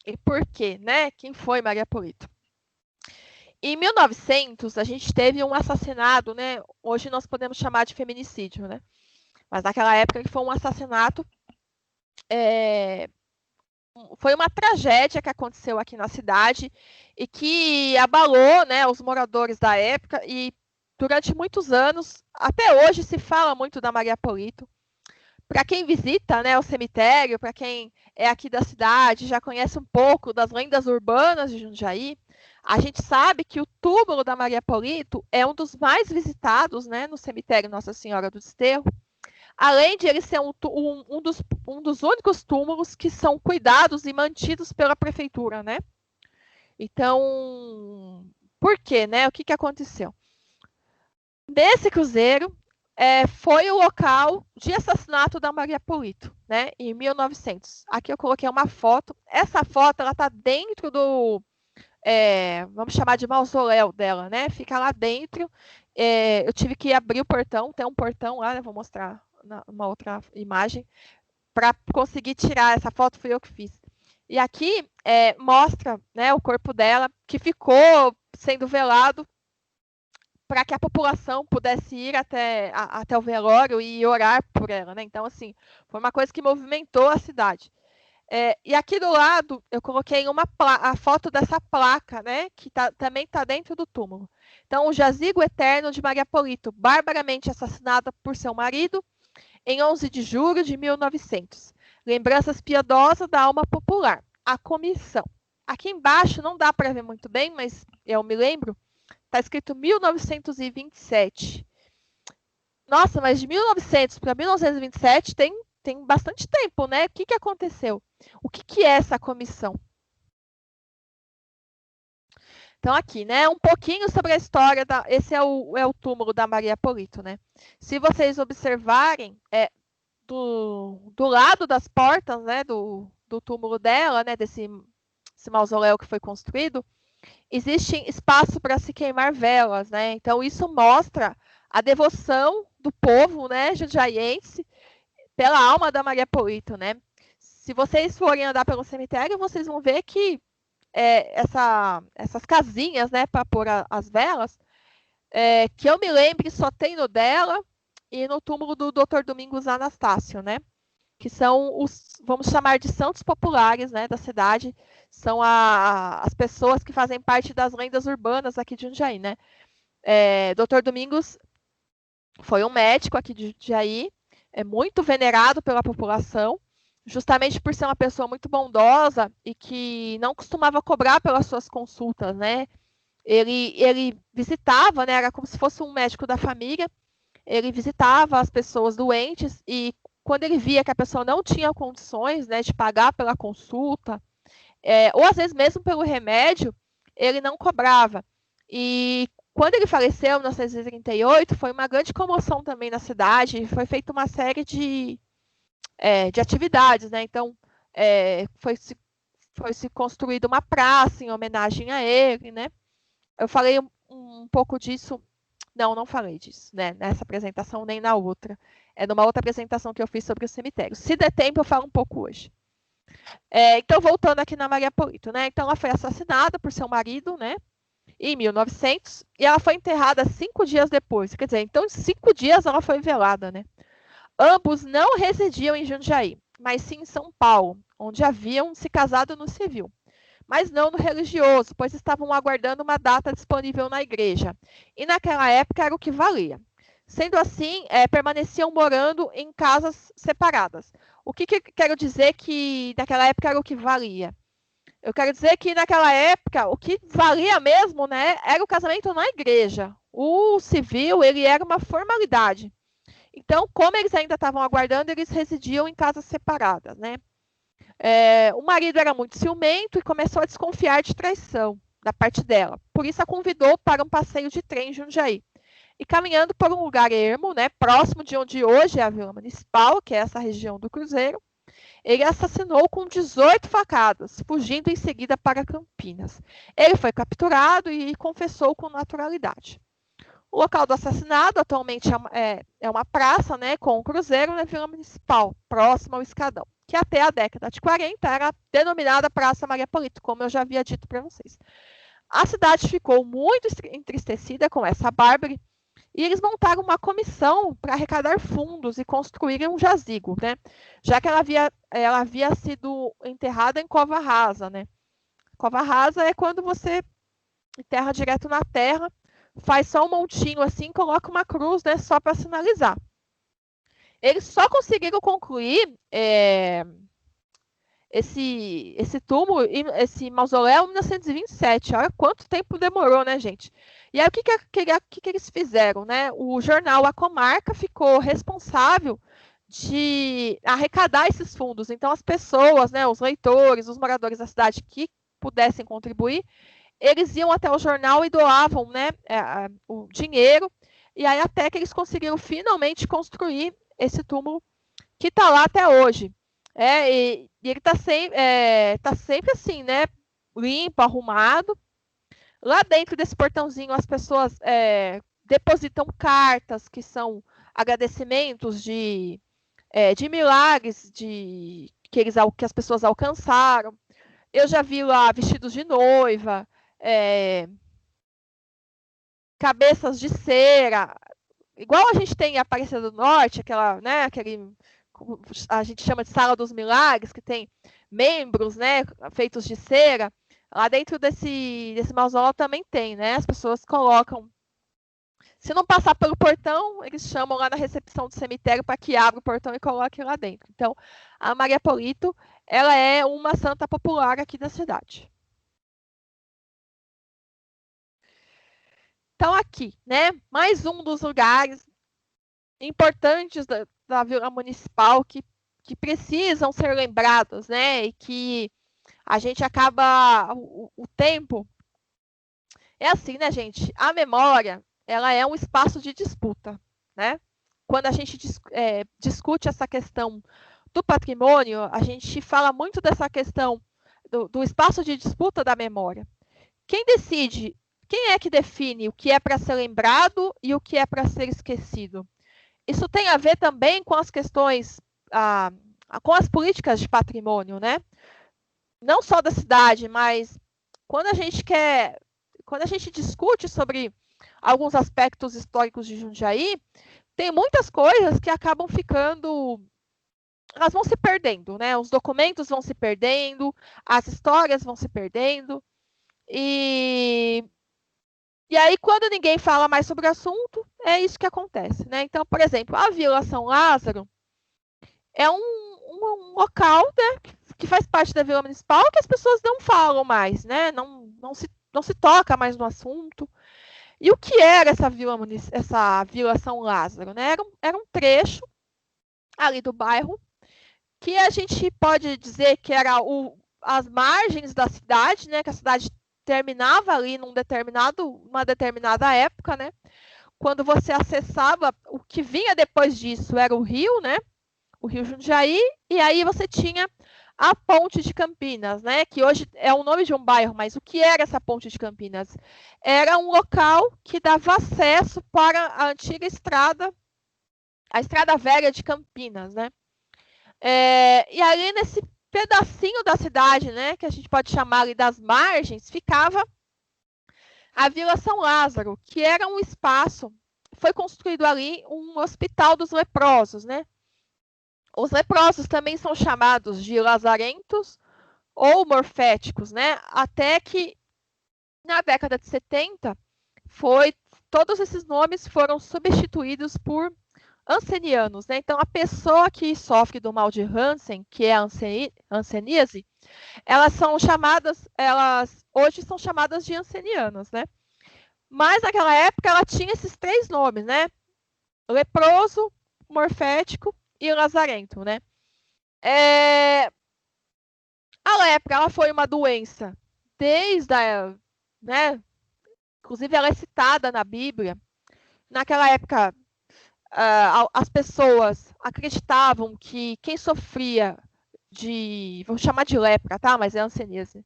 E por quê, né? Quem foi Maria Polito? Em 1900, a gente teve um assassinato, né? Hoje nós podemos chamar de feminicídio, né? Mas naquela época foi um assassinato, foi uma tragédia que aconteceu aqui na cidade e que abalou, né, os moradores da época e durante muitos anos, até hoje se fala muito da Maria Polito. Para quem visita, né, o cemitério, para quem é aqui da cidade, já conhece um pouco das lendas urbanas de Jundiaí, a gente sabe que o túmulo da Maria Polito é um dos mais visitados, né, no cemitério Nossa Senhora do Desterro, além de ele ser um dos únicos túmulos que são cuidados e mantidos pela prefeitura, né? Então, por quê, né? O que aconteceu? Nesse cruzeiro, foi o local de assassinato da Maria Polito, né, em 1900. Aqui eu coloquei uma foto. Essa foto ela está dentro do, vamos chamar de mausoléu dela, né? Fica lá dentro. Eu tive que abrir o portão, tem um portão lá, né? Vou mostrar uma outra imagem para conseguir tirar essa foto. Fui eu que fiz. E aqui mostra, né, o corpo dela que ficou sendo velado para que a população pudesse ir até o velório e orar por ela, né? Então, assim, foi uma coisa que movimentou a cidade. E aqui do lado, eu coloquei a foto dessa placa, né? Que também está dentro do túmulo. Então, o jazigo eterno de Maria Polito, barbaramente assassinada por seu marido, em 11 de julho de 1900. Lembranças piedosas da alma popular. A comissão. Aqui embaixo não dá para ver muito bem, mas eu me lembro. Está escrito 1927. Nossa, mas de 1900 para 1927 tem bastante tempo, né? O que aconteceu? O que é essa comissão? Então, aqui, né? Um pouquinho sobre a história. Esse é o túmulo da Maria Polito, né? Se vocês observarem, do lado das portas, né? Do túmulo dela, né? Desse mausoléu que foi construído, existe espaço para se queimar velas, né? Então, isso mostra a devoção do povo, né, jundiaiense, pela alma da Maria Polito, né? Se vocês forem andar pelo cemitério, vocês vão ver que essas casinhas, né, para pôr as velas, que eu me lembre, só tem no dela e no túmulo do Dr. Domingos Anastácio, né? Que são vamos chamar de santos populares, né, da cidade, são as pessoas que fazem parte das lendas urbanas aqui de Jundiaí, né? Dr. Domingos foi um médico aqui de Jundiaí, muito venerado pela população, justamente por ser uma pessoa muito bondosa e que não costumava cobrar pelas suas consultas, né? Ele visitava, né, era como se fosse um médico da família, ele visitava as pessoas doentes e quando ele via que a pessoa não tinha condições, né, de pagar pela consulta, ou às vezes mesmo pelo remédio, ele não cobrava. E quando ele faleceu, em 1938, foi uma grande comoção também na cidade, foi feita uma série de atividades, né? Então, foi-se construída uma praça em homenagem a ele, né? Eu falei um pouco disso. Não falei disso, né? Nessa apresentação nem na outra. É numa outra apresentação que eu fiz sobre o cemitério. Se der tempo, eu falo um pouco hoje. Então, voltando aqui na Maria Polito, né? Então, ela foi assassinada por seu marido, né? Em 1900, e ela foi enterrada 5 dias depois. Quer dizer, então, em 5 dias ela foi velada, né? Ambos não residiam em Jundiaí, mas sim em São Paulo, onde haviam se casado no civil. Mas não no religioso, pois estavam aguardando uma data disponível na igreja. E naquela época era o que valia. Sendo assim, permaneciam morando em casas separadas. O que quero dizer que naquela época era o que valia? Eu quero dizer que naquela época o que valia mesmo, né, era o casamento na igreja. O civil, ele era uma formalidade. Então, como eles ainda estavam aguardando, eles residiam em casas separadas, né? O marido era muito ciumento e começou a desconfiar de traição, da parte dela. Por isso, a convidou para um passeio de trem em Jundiaí. E caminhando por um lugar ermo, né, próximo de onde hoje é a Vila Municipal, que é essa região do Cruzeiro, ele assassinou com 18 facadas, fugindo em seguida para Campinas. Ele foi capturado e confessou com naturalidade. O local do assassinato atualmente é uma praça, né, com um cruzeiro na Vila Municipal, próximo ao Escadão, que até a década de 40 era denominada Praça Maria Polito, como eu já havia dito para vocês. A cidade ficou muito entristecida com essa bárbara e eles montaram uma comissão para arrecadar fundos e construírem um jazigo, né? Já que ela havia sido enterrada em cova rasa, né? Cova rasa é quando você enterra direto na terra, faz só um montinho assim, coloca uma cruz, né? Só para sinalizar. Eles só conseguiram concluir esse túmulo, esse mausoléu em 1927. Olha quanto tempo demorou, né, gente? E aí, o que eles fizeram, né? O jornal A Comarca ficou responsável de arrecadar esses fundos. Então, as pessoas, né, os leitores, os moradores da cidade que pudessem contribuir, eles iam até o jornal e doavam, né, o dinheiro. E aí, até que eles conseguiram finalmente construir esse túmulo que está lá até hoje. E ele está sempre assim, né, limpo, arrumado. Lá dentro desse portãozinho, as pessoas depositam cartas, que são agradecimentos de milagres que as pessoas alcançaram. Eu já vi lá vestidos de noiva, cabeças de cera, igual a gente tem em Aparecida do Norte, a gente chama de Sala dos Milagres, que tem membros, né, feitos de cera. Lá dentro desse mausoléu também tem, né? As pessoas colocam. Se não passar pelo portão, eles chamam lá na recepção do cemitério para que abra o portão e coloque lá dentro. Então, a Maria Polito, ela é uma santa popular aqui da cidade. Então, aqui, né? Mais um dos lugares importantes da Vila Municipal que precisam ser lembrados, né? E que a gente acaba o tempo. É assim, né, gente? A memória, ela é um espaço de disputa, né? Quando a gente discute essa questão do patrimônio, a gente fala muito dessa questão do espaço de disputa da memória. Quem decide, quem é que define o que é para ser lembrado e o que é para ser esquecido? Isso tem a ver também com as questões, com as políticas de patrimônio, né? Não só da cidade, mas quando a gente discute sobre alguns aspectos históricos de Jundiaí, tem muitas coisas que acabam ficando, elas vão se perdendo, né? Os documentos vão se perdendo, as histórias vão se perdendo, e aí, quando ninguém fala mais sobre o assunto, é isso que acontece, né? Então, por exemplo, a Vila São Lázaro é um local, né, que faz parte da Vila Municipal, que as pessoas não falam mais, né? Não se toca mais no assunto. E o que era essa Vila São Lázaro, né? Era um trecho ali do bairro que a gente pode dizer que era as margens da cidade, né? Que a cidade terminava ali numa determinada época, né? Quando você acessava, o que vinha depois disso era o rio, né? O Rio Jundiaí, e aí você tinha a Ponte de Campinas, né? Que hoje é o nome de um bairro, mas o que era essa Ponte de Campinas? Era um local que dava acesso para a antiga estrada, a Estrada Velha de Campinas, né? E ali nesse pedacinho da cidade, né, que a gente pode chamar ali das margens, ficava a Vila São Lázaro, que era um espaço, foi construído ali um hospital dos leprosos, né? Os leprosos também são chamados de lazarentos ou morféticos, né? Até que na década de 70 todos esses nomes foram substituídos por hansenianos, né? Então, a pessoa que sofre do mal de Hansen, que é a hanseníase, elas hoje são chamadas de hansenianas, né? Mas naquela época ela tinha esses 3 nomes, né? Leproso, morfético e lazarento, né? A lepra, ela foi uma doença desde né? Inclusive, ela é citada na Bíblia. Naquela época, as pessoas acreditavam que quem sofria vamos chamar de lepra, tá? Mas é hanseníase.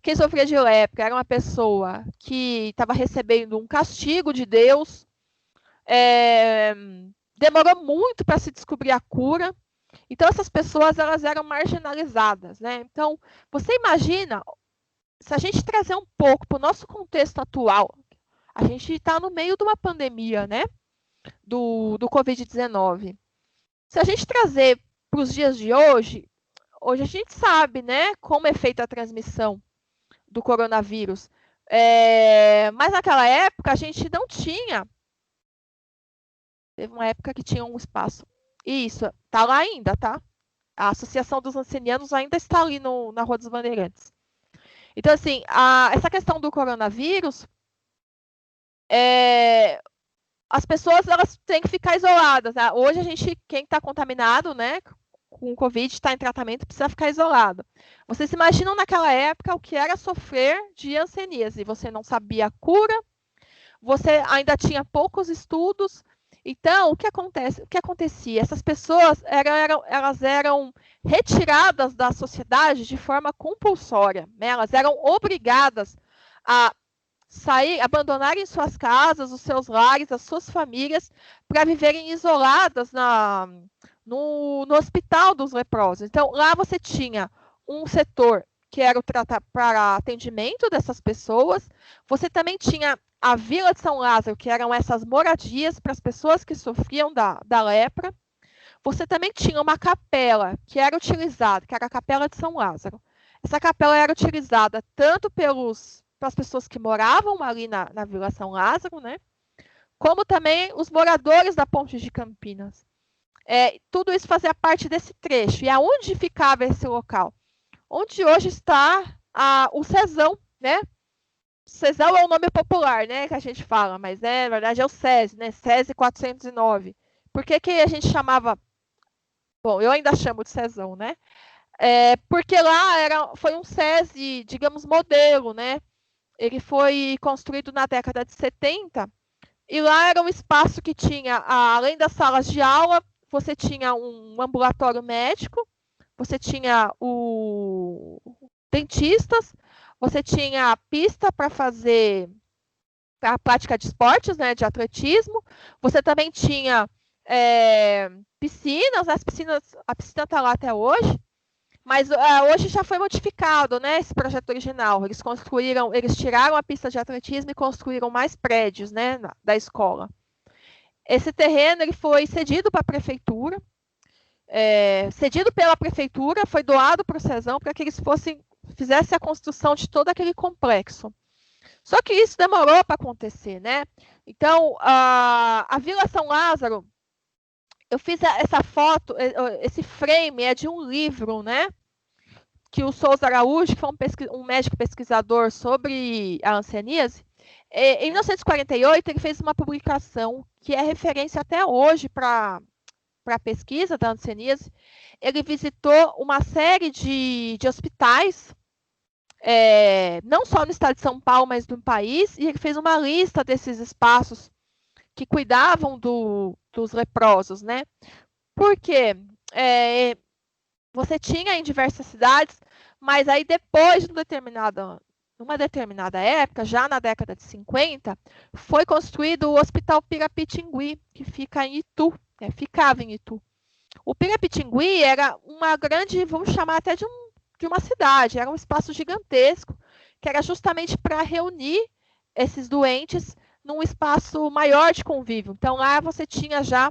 Quem sofria de lepra era uma pessoa que estava recebendo um castigo de Deus. Demorou muito para se descobrir a cura. Então, essas pessoas elas eram marginalizadas, né? Então, você imagina, se a gente trazer um pouco para o nosso contexto atual, a gente está no meio de uma pandemia, né? Do Covid-19. Se a gente trazer para os dias de hoje a gente sabe, né, como é feita a transmissão do coronavírus. Mas naquela época a gente não tinha. Teve uma época que tinha um espaço. Isso, tá lá ainda, tá? A Associação dos Ancenianos ainda está ali na Rua dos Bandeirantes. Então, assim, essa questão do coronavírus, as pessoas elas têm que ficar isoladas. Né? Hoje quem está contaminado, né, com o Covid, está em tratamento, precisa ficar isolado. Vocês imaginam naquela época o que era sofrer de hanseníase? Você não sabia a cura, você ainda tinha poucos estudos. Então, o que acontecia? Essas pessoas elas eram retiradas da sociedade de forma compulsória. Né? Elas eram obrigadas a abandonarem suas casas, os seus lares, as suas famílias, para viverem isoladas no hospital dos leprosos. Então, lá você tinha um setor que era para atendimento dessas pessoas, você também tinha a Vila de São Lázaro, que eram essas moradias para as pessoas que sofriam da lepra. Você também tinha uma capela que era utilizada, que era a Capela de São Lázaro. Essa capela era utilizada tanto para as pessoas que moravam ali na Vila São Lázaro, né? Como também os moradores da Ponte de Campinas. Tudo isso fazia parte desse trecho. E aonde ficava esse local? Onde hoje está o Cezão, né? Cezão é o nome popular, né, que a gente fala, mas na verdade é o SESI, né? SESI 409. Por que a gente chamava... Bom, eu ainda chamo de Cezão, né? Porque lá foi um SESI, digamos, modelo, né? Ele foi construído na década de 70 e lá era um espaço que tinha, além das salas de aula, você tinha um ambulatório médico, você tinha dentistas, você tinha a pista para fazer a prática de esportes, né, de atletismo, você também tinha piscinas, a piscina está lá até hoje, mas hoje já foi modificado, né, esse projeto original. Eles tiraram a pista de atletismo e construíram mais prédios, né, da escola. Esse terreno ele foi cedido para a prefeitura, cedido pela prefeitura, foi doado para o Cezão para que eles fizessem a construção de todo aquele complexo. Só que isso demorou para acontecer, né? Então, a Vila São Lázaro, eu fiz essa foto, esse frame é de um livro, né? Que o Souza Araújo, que foi um médico pesquisador sobre a hanseníase, em 1948 ele fez uma publicação que é referência até hoje para a pesquisa da hanseníase. Ele visitou uma série de hospitais, não só no estado de São Paulo, mas no país, e ele fez uma lista desses espaços que cuidavam dos leprosos, né? Porque você tinha em diversas cidades, mas aí depois numa determinada época, já na década de 50, foi construído o Hospital Pirapitingui, que fica em Itu, ficava em Itu. O Pirapitingui era uma grande, vamos chamar até de uma cidade, era um espaço gigantesco, que era justamente para reunir esses doentes num espaço maior de convívio. Então lá você tinha já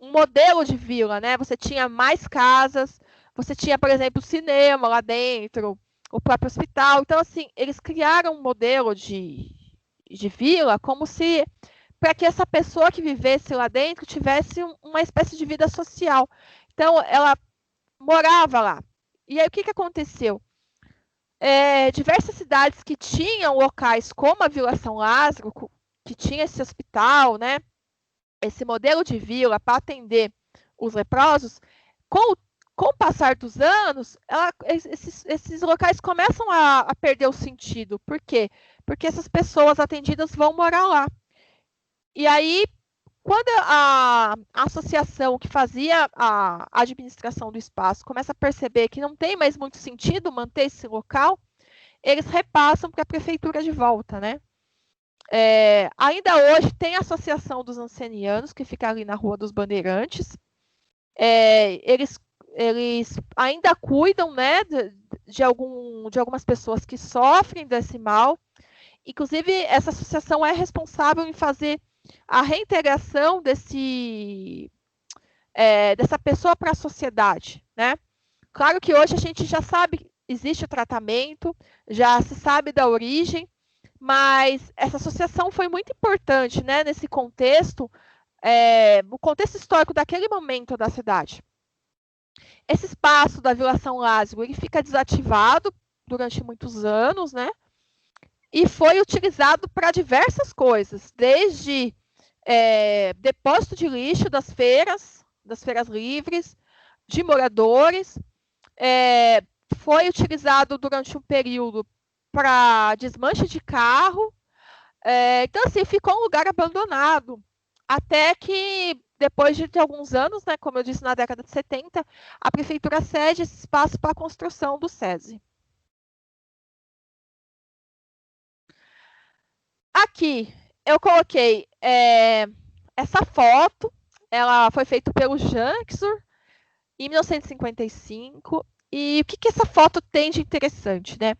um modelo de vila, né? Você tinha mais casas, você tinha, por exemplo, cinema lá dentro, o próprio hospital. Então, assim, eles criaram um modelo de vila como se para que essa pessoa que vivesse lá dentro tivesse uma espécie de vida social. Então, ela morava lá. E aí, o que aconteceu? Diversas cidades que tinham locais como a Vila São Lázaro, que tinha esse hospital, né? Esse modelo de vila para atender os leprosos, com o passar dos anos, esses locais começam a perder o sentido. Por quê? porque essas pessoas atendidas vão morar lá. E aí, quando a associação que fazia a administração do espaço começa a perceber que não tem mais muito sentido manter esse local, eles repassam para a prefeitura de volta, né? Ainda hoje tem a Associação dos Ancenianos, que fica ali na Rua dos Bandeirantes. Eles ainda cuidam, né, de algumas pessoas que sofrem desse mal. Inclusive, essa associação é responsável em fazer a reintegração dessa pessoa para a sociedade, né? Claro que hoje a gente já sabe, existe o tratamento, já se sabe da origem, mas essa associação foi muito importante, né, nesse contexto, o contexto histórico daquele momento da cidade. Esse espaço da Vila São Lázaro, ele fica desativado durante muitos anos, né? E foi utilizado para diversas coisas, desde depósito de lixo das feiras livres, de moradores, foi utilizado durante um período para desmanche de carro, então assim, ficou um lugar abandonado, até que depois de alguns anos, né, como eu disse, na década de 70, a prefeitura cede esse espaço para a construção do SESI. Aqui eu coloquei essa foto, ela foi feita pelo Janksur em 1955. E o que essa foto tem de interessante, né?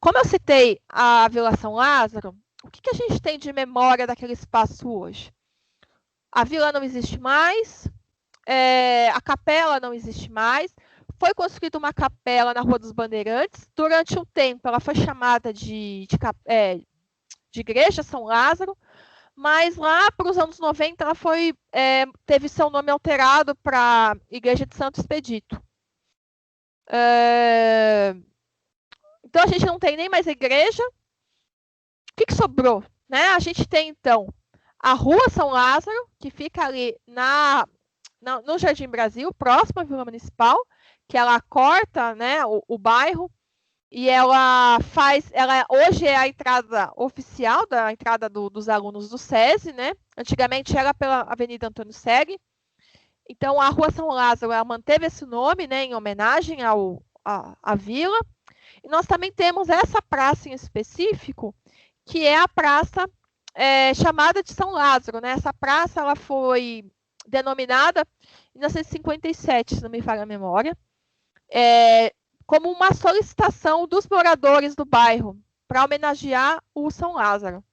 Como eu citei a Vila São Lázaro, o que a gente tem de memória daquele espaço hoje? A vila não existe mais, a capela não existe mais. Foi construída uma capela na Rua dos Bandeirantes. Durante um tempo, ela foi chamada de Igreja São Lázaro, mas lá para os anos 90 ela teve seu nome alterado para Igreja de Santo Expedito. Então a gente não tem nem mais igreja. O que sobrou? Né? A gente tem então a Rua São Lázaro, que fica ali no Jardim Brasil, próximo à Vila Municipal, que ela corta, né, o bairro. E ela hoje é a entrada oficial, da entrada dos alunos do SESI, né? Antigamente era pela Avenida Antônio Segre. Então, a Rua São Lázaro, ela manteve esse nome, né, em homenagem à vila. E nós também temos essa praça em específico, que é a praça chamada de São Lázaro, né? Essa praça ela foi denominada em 1957, se não me falha a memória, como uma solicitação dos moradores do bairro para homenagear o São Lázaro.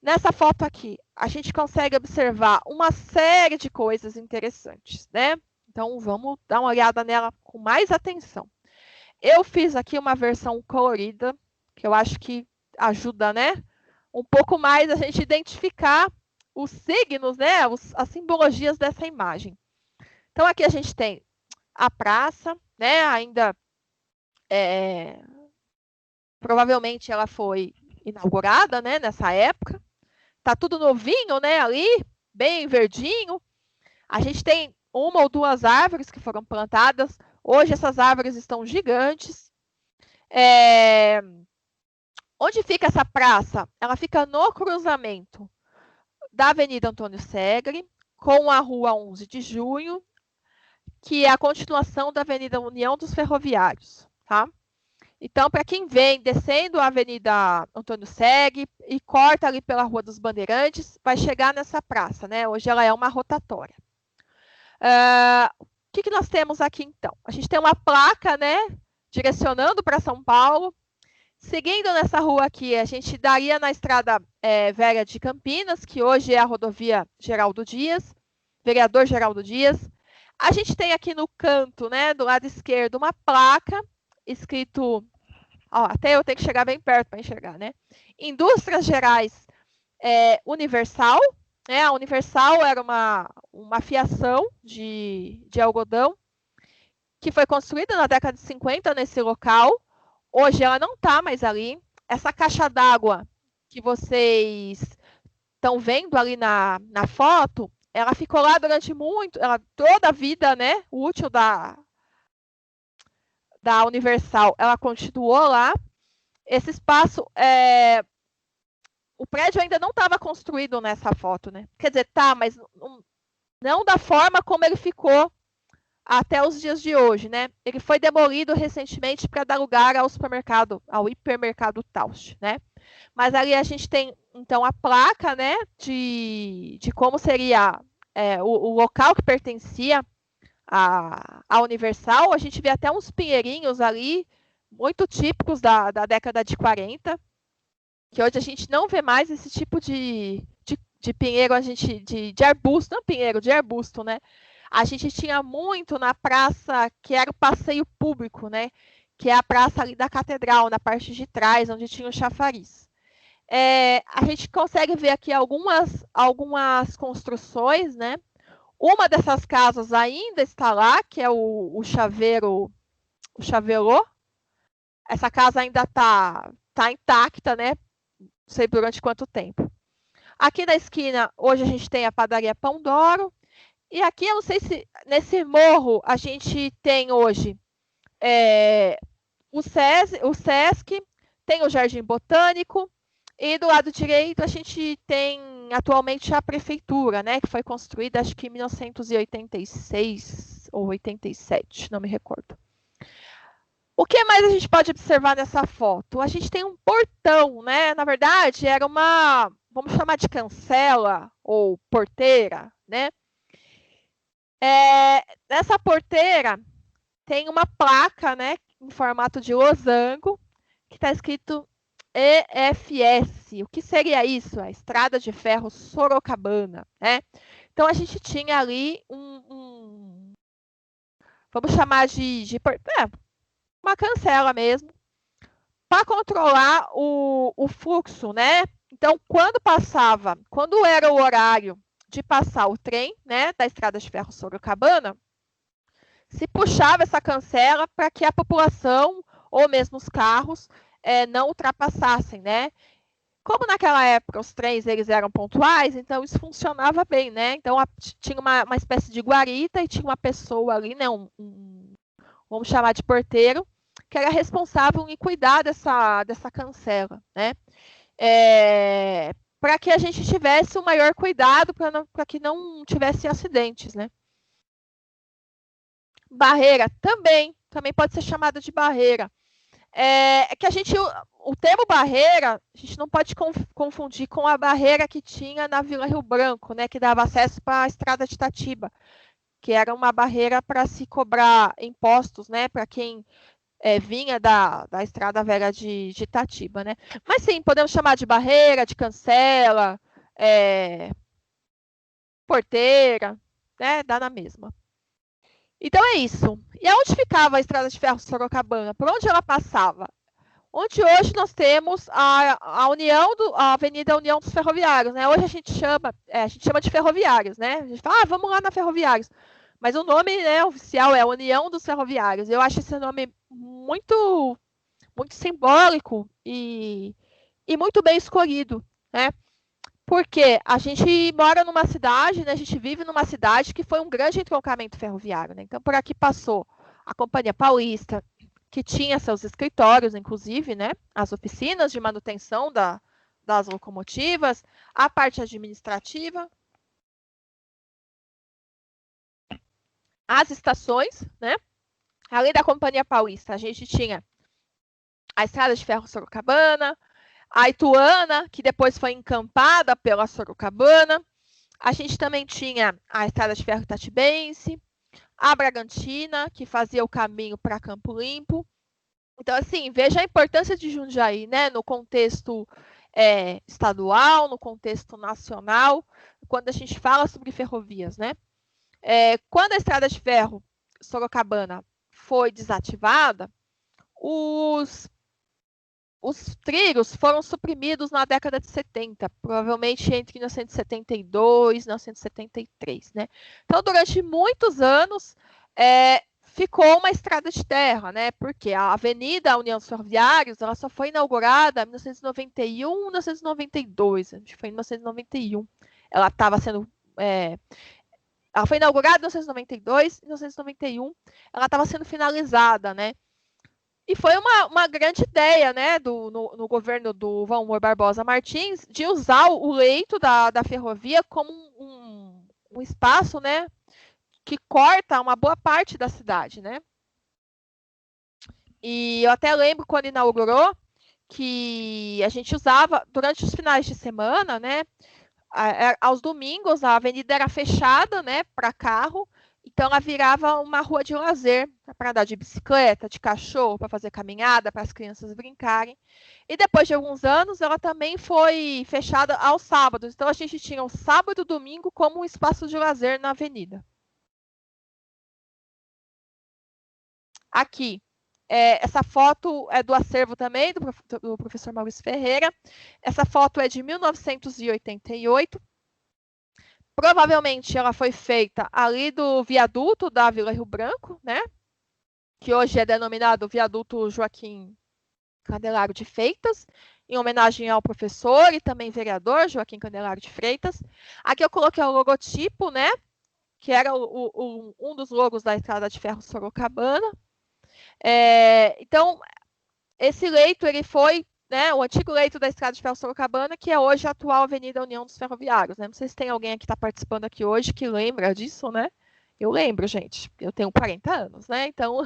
Nessa foto aqui, a gente consegue observar uma série de coisas interessantes, né? Então, vamos dar uma olhada nela com mais atenção. Eu fiz aqui uma versão colorida, que eu acho que ajuda, né? Um pouco mais a gente identificar os signos, né? As simbologias dessa imagem. Então, aqui a gente tem a praça, né? Ainda provavelmente ela foi inaugurada, né, nessa época. Tá tudo novinho, né, ali, bem verdinho. A gente tem uma ou duas árvores que foram plantadas. Hoje essas árvores estão gigantes. Onde fica essa praça? Ela fica no cruzamento da Avenida Antônio Segre com a Rua 11 de Junho, que é a continuação da Avenida União dos Ferroviários, tá? Então, para quem vem descendo a Avenida Antônio Segre e corta ali pela Rua dos Bandeirantes, vai chegar nessa praça, né? Hoje ela é uma rotatória. O que nós temos aqui, então? A gente tem uma placa, né? Direcionando para São Paulo. Seguindo nessa rua aqui, a gente daria na Estrada Velha de Campinas, que hoje é a rodovia Geraldo Dias, Vereador Geraldo Dias. A gente tem aqui no canto, né, do lado esquerdo, uma placa escrito, até eu tenho que chegar bem perto para enxergar, né? Indústrias Gerais Universal, né? A Universal era uma fiação de algodão que foi construída na década de 50 nesse local. Hoje ela não está mais ali. Essa caixa d'água que vocês estão vendo ali na foto, ela ficou lá durante toda a vida, né, útil da Universal, ela continuou lá. Esse espaço o prédio ainda não estava construído nessa foto, né? Quer dizer, tá, mas não da forma como ele ficou até os dias de hoje, né? Ele foi demolido recentemente para dar lugar ao supermercado, ao hipermercado Taust, né? Mas ali a gente tem, então, a placa, né, de como seria o local que pertencia à Universal. A gente vê até uns pinheirinhos ali, muito típicos da década de 40, que hoje a gente não vê mais esse tipo de pinheiro, de arbusto, não pinheiro, de arbusto, né? A gente tinha muito na praça, que era o passeio público, né? Que é a praça ali da Catedral, na parte de trás, onde tinha o chafariz. A gente consegue ver aqui algumas construções, né? Uma dessas casas ainda está lá, que é o chaveiro, o chavelô. Essa casa ainda está intacta, né? Não sei durante quanto tempo. Aqui na esquina, hoje a gente tem a padaria Pão Doro. E aqui, eu não sei se nesse morro a gente tem hoje o Sesc, tem o Jardim Botânico, e do lado direito a gente tem atualmente a prefeitura, né, que foi construída acho que em 1986 ou 87, não me recordo. O que mais a gente pode observar nessa foto? A gente tem um portão, né? Na verdade, era uma, vamos chamar de cancela ou porteira, né? Nessa porteira tem uma placa, né, em formato de losango, que está escrito EFS. O que seria isso? A Estrada de Ferro Sorocabana, né? Então a gente tinha ali vamos chamar uma cancela mesmo, para controlar o fluxo, né? Então, quando era o horário de passar o trem, né, da Estrada de Ferro Sorocabana, se puxava essa cancela para que a população, ou mesmo os carros, não ultrapassassem, né? Como naquela época os trens eles eram pontuais, então isso funcionava bem, né? Então tinha uma espécie de guarita e tinha uma pessoa ali, né? Vamos chamar de porteiro, que era responsável em cuidar dessa cancela, né? Para que a gente tivesse um maior cuidado, para que não tivesse acidentes, né? Barreira também pode ser chamada de barreira. Que o termo barreira, a gente não pode confundir com a barreira que tinha na Vila Rio Branco, né? Que dava acesso para a Estrada de Itatiba, que era uma barreira para se cobrar impostos, né? Para quem vinha da Estrada Velha de Itatiba, né? Mas sim, podemos chamar de barreira, de cancela, porteira, né? Dá na mesma. Então é isso. E aonde ficava a Estrada de Ferro Sorocabana? Por onde ela passava? Onde hoje nós temos a Avenida União dos Ferroviários, né? Hoje a gente chama de Ferroviários, né? A gente fala, vamos lá na Ferroviários. Mas o nome, né, oficial é União dos Ferroviários. Eu acho esse nome muito, muito simbólico e muito bem escolhido, né? Porque a gente mora numa cidade, né, a gente vive numa cidade que foi um grande entroncamento ferroviário, né? Então, por aqui passou a Companhia Paulista, que tinha seus escritórios, inclusive, né, as oficinas de manutenção das locomotivas, a parte administrativa, as estações, né? Além da Companhia Paulista, a gente tinha a Estrada de Ferro Sorocabana, a Ituana, que depois foi encampada pela Sorocabana. A gente também tinha a Estrada de Ferro Itatibense, a Bragantina, que fazia o caminho para Campo Limpo. Então, assim, veja a importância de Jundiaí, né, no contexto estadual, no contexto nacional, quando a gente fala sobre ferrovias, né? Quando a Estrada de Ferro Sorocabana foi desativada, os trilhos foram suprimidos na década de 70, provavelmente entre 1972 e 1973, né? Então, durante muitos anos, ficou uma estrada de terra, né? Porque a Avenida União dos Ferroviários, ela só foi inaugurada em 1991, 1992, acho que foi em 1991. Ela estava sendo... ela foi inaugurada em 1992, em 1991, ela estava sendo finalizada, né? E foi uma grande ideia, né, no governo do Valmor Barbosa Martins, de usar o leito da ferrovia como um espaço, né, que corta uma boa parte da cidade, né? E eu até lembro quando inaugurou que a gente usava durante os finais de semana, né? Aos domingos a avenida era fechada, né, para carro, então ela virava uma rua de lazer para andar de bicicleta, de cachorro, para fazer caminhada, para as crianças brincarem. E depois de alguns anos, ela também foi fechada aos sábados. Então a gente tinha o sábado e o domingo como um espaço de lazer na avenida. Aqui, essa foto é do acervo também, do professor Maurício Ferreira. Essa foto é de 1988. Provavelmente ela foi feita ali do viaduto da Vila Rio Branco, né? Que hoje é denominado Viaduto Joaquim Candelário de Freitas, em homenagem ao professor e também vereador Joaquim Candelário de Freitas. Aqui eu coloquei o logotipo, né? Que era um dos logos da Estrada de Ferro Sorocabana. Então, esse leito ele foi, né, o antigo leito da Estrada de Ferro Sorocabana, que é hoje a atual Avenida União dos Ferroviários. Né? Não sei se tem alguém aqui que está participando aqui hoje que lembra disso, né? Eu lembro, gente. Eu tenho 40 anos, né? Então,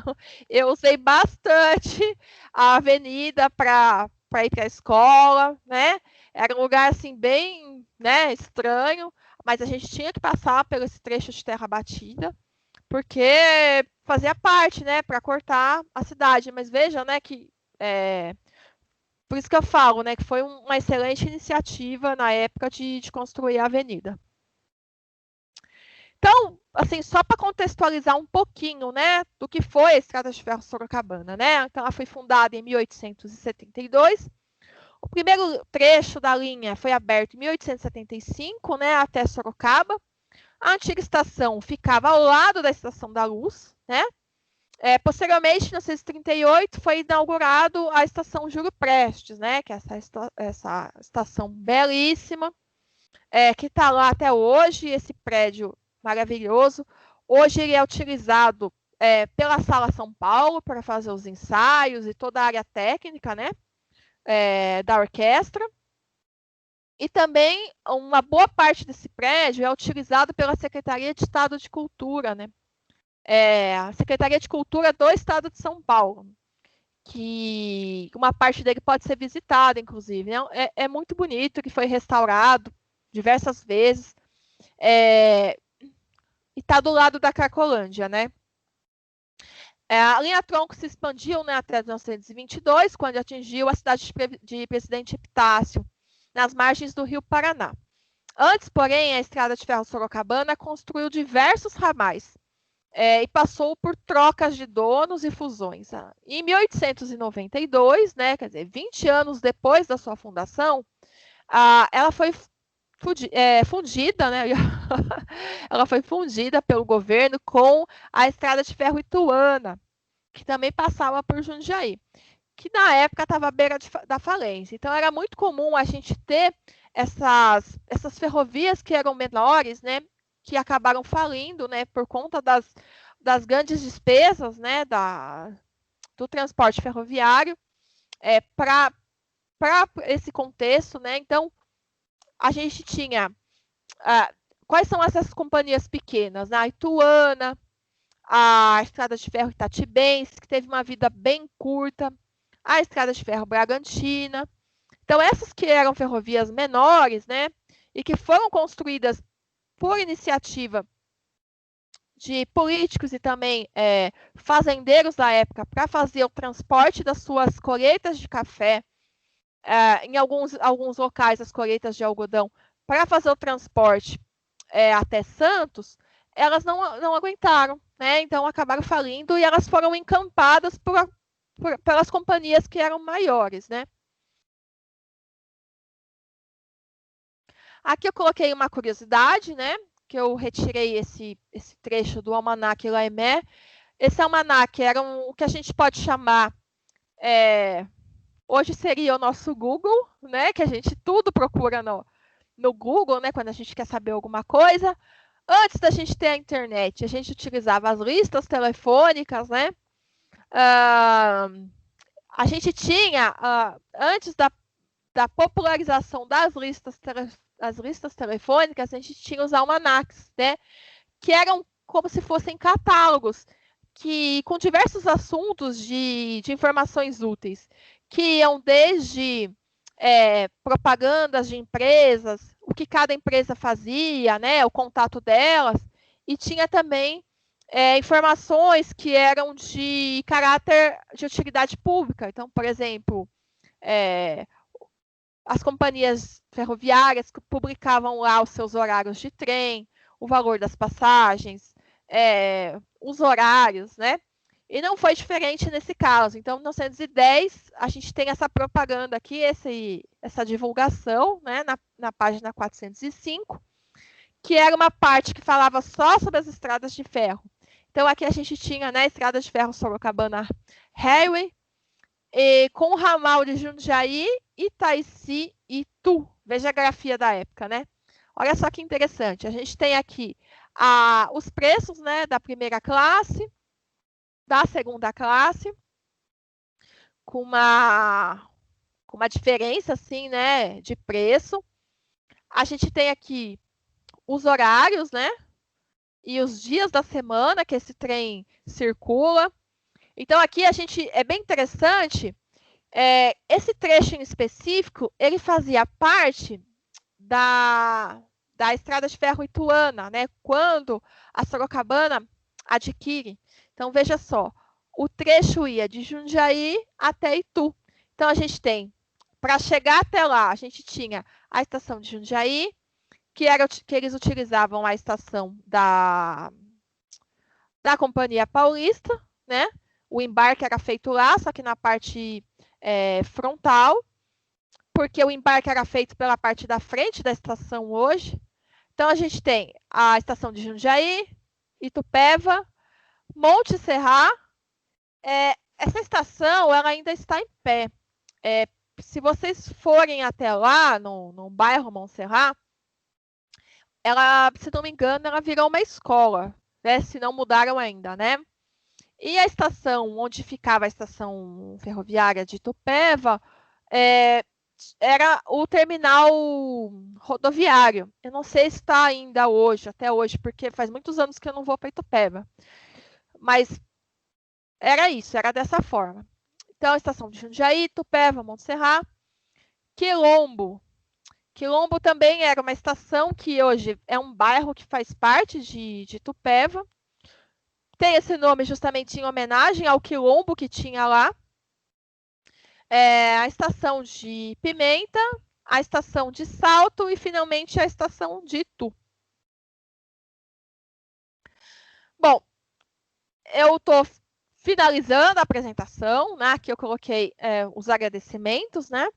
eu usei bastante a avenida para ir para a escola, né? Era um lugar, assim, bem, né, estranho, mas a gente tinha que passar por esse trecho de terra batida, porque fazia parte, né, para cortar a cidade. Mas veja, né, que por isso que eu falo, né, que foi uma excelente iniciativa na época de construir a avenida. Então, assim, só para contextualizar um pouquinho, né, do que foi a Estrada de Ferro Sorocabana, né? Então, ela foi fundada em 1872. O primeiro trecho da linha foi aberto em 1875, né, até Sorocaba. A antiga estação ficava ao lado da Estação da Luz, né? Posteriormente, em 1938, foi inaugurado a estação Júlio Prestes, né? Que é essa estação belíssima, que está lá até hoje, esse prédio maravilhoso. Hoje ele é utilizado pela Sala São Paulo para fazer os ensaios e toda a área técnica, né? Da orquestra. E também uma boa parte desse prédio é utilizado pela Secretaria de Estado de Cultura, né? A Secretaria de Cultura do Estado de São Paulo, que uma parte dele pode ser visitada, inclusive. Né? É muito bonito, que foi restaurado diversas vezes, e está do lado da Cracolândia, né? A linha tronco se expandiu, né, até 1922, quando atingiu a cidade de Presidente Epitácio, nas margens do Rio Paraná. Antes, porém, a Estrada de Ferro Sorocabana construiu diversos ramais, e passou por trocas de donos e fusões. Em 1892, né, quer dizer, 20 anos depois da sua fundação, ela foi fundida, né, ela foi fundida pelo governo com a Estrada de Ferro Ituana, que também passava por Jundiaí, que na época estava à beira da falência. Então, era muito comum a gente ter essas ferrovias que eram menores, né, que acabaram falindo, né, por conta das grandes despesas, né, do transporte ferroviário, para esse contexto, né. Então, a gente tinha quais são essas companhias pequenas, né? A Ituana, a Estrada de Ferro Itatibense, que teve uma vida bem curta, a Estrada de Ferro Bragantina. Então, essas que eram ferrovias menores, né, e que foram construídas por iniciativa de políticos e também fazendeiros da época para fazer o transporte das suas colheitas de café, em alguns locais as colheitas de algodão, para fazer o transporte até Santos, elas não aguentaram, né? Então acabaram falindo e elas foram encampadas pelas companhias que eram maiores, né? Aqui eu coloquei uma curiosidade, né? Que eu retirei esse trecho do Almanaque Laemmert. Esse almanaque era o que a gente pode chamar, hoje seria o nosso Google, né? Que a gente tudo procura no Google, né? Quando a gente quer saber alguma coisa. Antes da gente ter a internet, a gente utilizava as listas telefônicas, né? a gente tinha, antes da popularização das listas telefônicas, a gente tinha os almanacs, né? Que eram como se fossem catálogos, que com diversos assuntos de informações úteis, que iam desde propagandas de empresas, o que cada empresa fazia, né, o contato delas, e tinha também informações que eram de caráter de utilidade pública. Então, por exemplo, as companhias ferroviárias publicavam lá os seus horários de trem, o valor das passagens, os horários, né? E não foi diferente nesse caso. Então, em 1910, a gente tem essa propaganda aqui, essa divulgação, né, na página 405, que era uma parte que falava só sobre as estradas de ferro. Então, aqui a gente tinha, né, estrada de ferro Sorocabana Highway, com o ramal de Jundiaí, Itaici e Itu. Veja a grafia da época, né? Olha só que interessante. A gente tem aqui os preços, né, da primeira classe, da segunda classe, com uma diferença, assim, né, de preço. A gente tem aqui os horários, né, e os dias da semana que esse trem circula. Então, aqui é bem interessante, esse trecho em específico, ele fazia parte da Estrada de Ferro Ituana, né, quando a Sorocabana adquire. Então, veja só, o trecho ia de Jundiaí até Itu. Então, a gente tem, para chegar até lá, a gente tinha a estação de Jundiaí, que eles utilizavam a estação da Companhia Paulista, né? O embarque era feito lá, só que na parte frontal, porque o embarque era feito pela parte da frente da estação hoje. Então, a gente tem a estação de Jundiaí, Itupeva, Monte Serra. Essa estação ela ainda está em pé. Se vocês forem até lá, no bairro Montserrat, ela, se não me engano, ela virou uma escola, né? Se não mudaram ainda, né? E a estação onde ficava a estação ferroviária de Itupeva era o terminal rodoviário. Eu não sei se está ainda hoje, até hoje, porque faz muitos anos que eu não vou para Itupeva. Mas era isso, era dessa forma. Então, a estação de Jundiaí, Itupeva, Montserrat, Quilombo. Quilombo também era uma estação que hoje é um bairro que faz parte de Itupeva. Tem esse nome justamente em homenagem ao quilombo que tinha lá. A estação de Pimenta, a estação de Salto e, finalmente, a estação de Itu. Bom, eu estou finalizando a apresentação, né? Aqui eu coloquei os agradecimentos, né?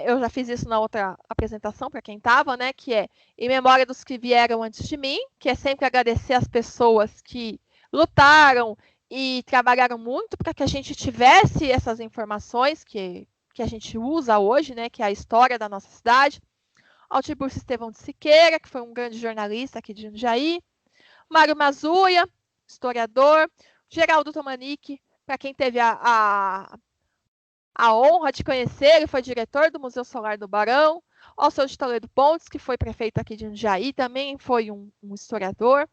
Eu já fiz isso na outra apresentação, para quem estava, né? Que é em memória dos que vieram antes de mim, que é sempre agradecer as pessoas que lutaram e trabalharam muito para que a gente tivesse essas informações que a gente usa hoje, né? Que é a história da nossa cidade. Ao Tiburcio Estevão de Siqueira, que foi um grande jornalista aqui de Jundiaí. Mário Mazuia, historiador. Geraldo Tomanic, para quem teve a honra de conhecer, ele foi diretor do Museu Solar do Barão. Alceu de Toledo Pontes, que foi prefeito aqui de Jundiaí, também foi um historiador.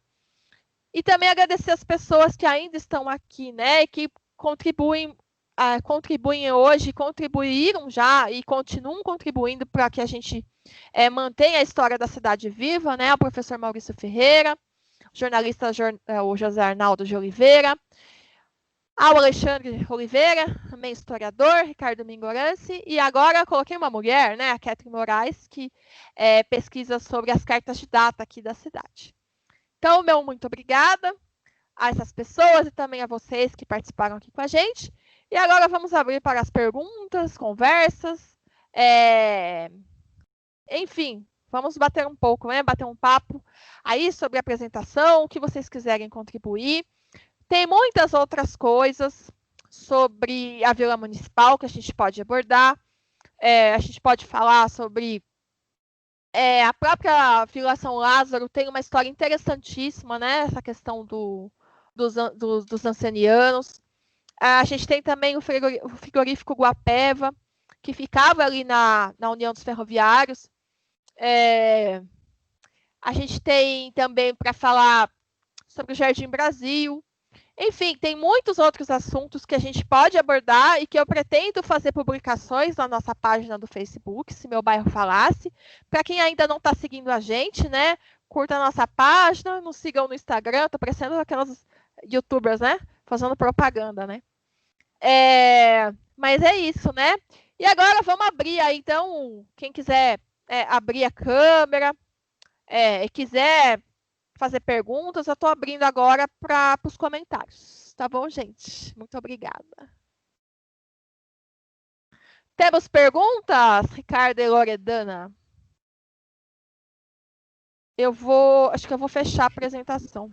E também agradecer as pessoas que ainda estão aqui, né, e que contribuem hoje, contribuíram já e continuam contribuindo para que a gente mantenha a história da cidade viva, né, o professor Maurício Ferreira, o jornalista o José Arnaldo de Oliveira, ao Alexandre Oliveira, também historiador, Ricardo Mingorance, e agora coloquei uma mulher, né, a Catherine Moraes, que pesquisa sobre as cartas de data aqui da cidade. Então, meu muito obrigada a essas pessoas e também a vocês que participaram aqui com a gente. E agora vamos abrir para as perguntas, conversas, enfim, vamos bater um pouco, né, bater um papo aí sobre a apresentação, o que vocês quiserem contribuir. Tem muitas outras coisas sobre a Vila Municipal que a gente pode abordar. A gente pode falar sobre a própria Vila São Lázaro, tem uma história interessantíssima, né? Essa questão dos ancenianos. A gente tem também o frigorífico Guapeva, que ficava ali na União dos Ferroviários. A gente tem também para falar sobre o Jardim Brasil. Enfim, tem muitos outros assuntos que a gente pode abordar e que eu pretendo fazer publicações na nossa página do Facebook, Se Meu Bairro Falasse. Para quem ainda não está seguindo a gente, né? Curta a nossa página, nos sigam no Instagram. Estou parecendo aquelas youtubers, né? Fazendo propaganda, né? Mas é isso, né? E agora vamos abrir aí, então, quem quiser abrir a câmera e quiser fazer perguntas, eu estou abrindo agora para os comentários. Tá bom, gente? Muito obrigada. Temos perguntas, Ricardo e Loredana? Acho que eu vou fechar a apresentação.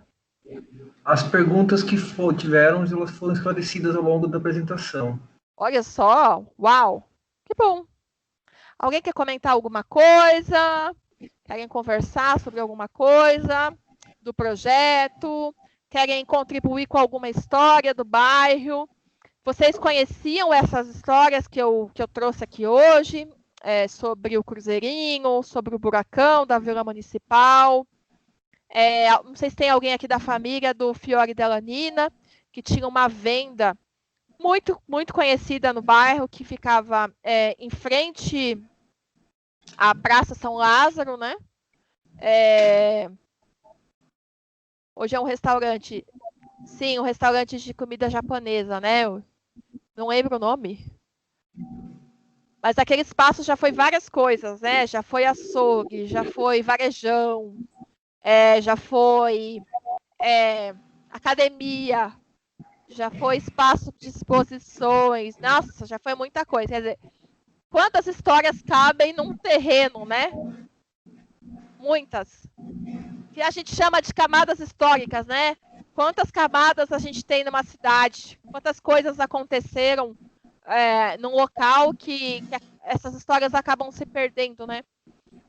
As perguntas que tiveram, elas foram esclarecidas ao longo da apresentação. Olha só, uau, que bom. Alguém quer comentar alguma coisa? Querem conversar sobre alguma coisa do projeto? Querem contribuir com alguma história do bairro? Vocês conheciam essas histórias que eu trouxe aqui hoje? Sobre o Cruzeirinho, sobre o buracão da Vila Municipal? Não sei se tem alguém aqui da família do Fiore della Nina, que tinha uma venda muito, muito conhecida no bairro, que ficava em frente à Praça São Lázaro, né? Hoje é um restaurante, sim, um restaurante de comida japonesa, né? Eu não lembro o nome. Mas aquele espaço já foi várias coisas, né? Já foi açougue, já foi varejão, já foi academia, já foi espaço de exposições. Nossa, já foi muita coisa. Quer dizer, quantas histórias cabem num terreno, né? Muitas. Que a gente chama de camadas históricas, né? Quantas camadas a gente tem numa cidade? Quantas coisas aconteceram num local que essas histórias acabam se perdendo, né?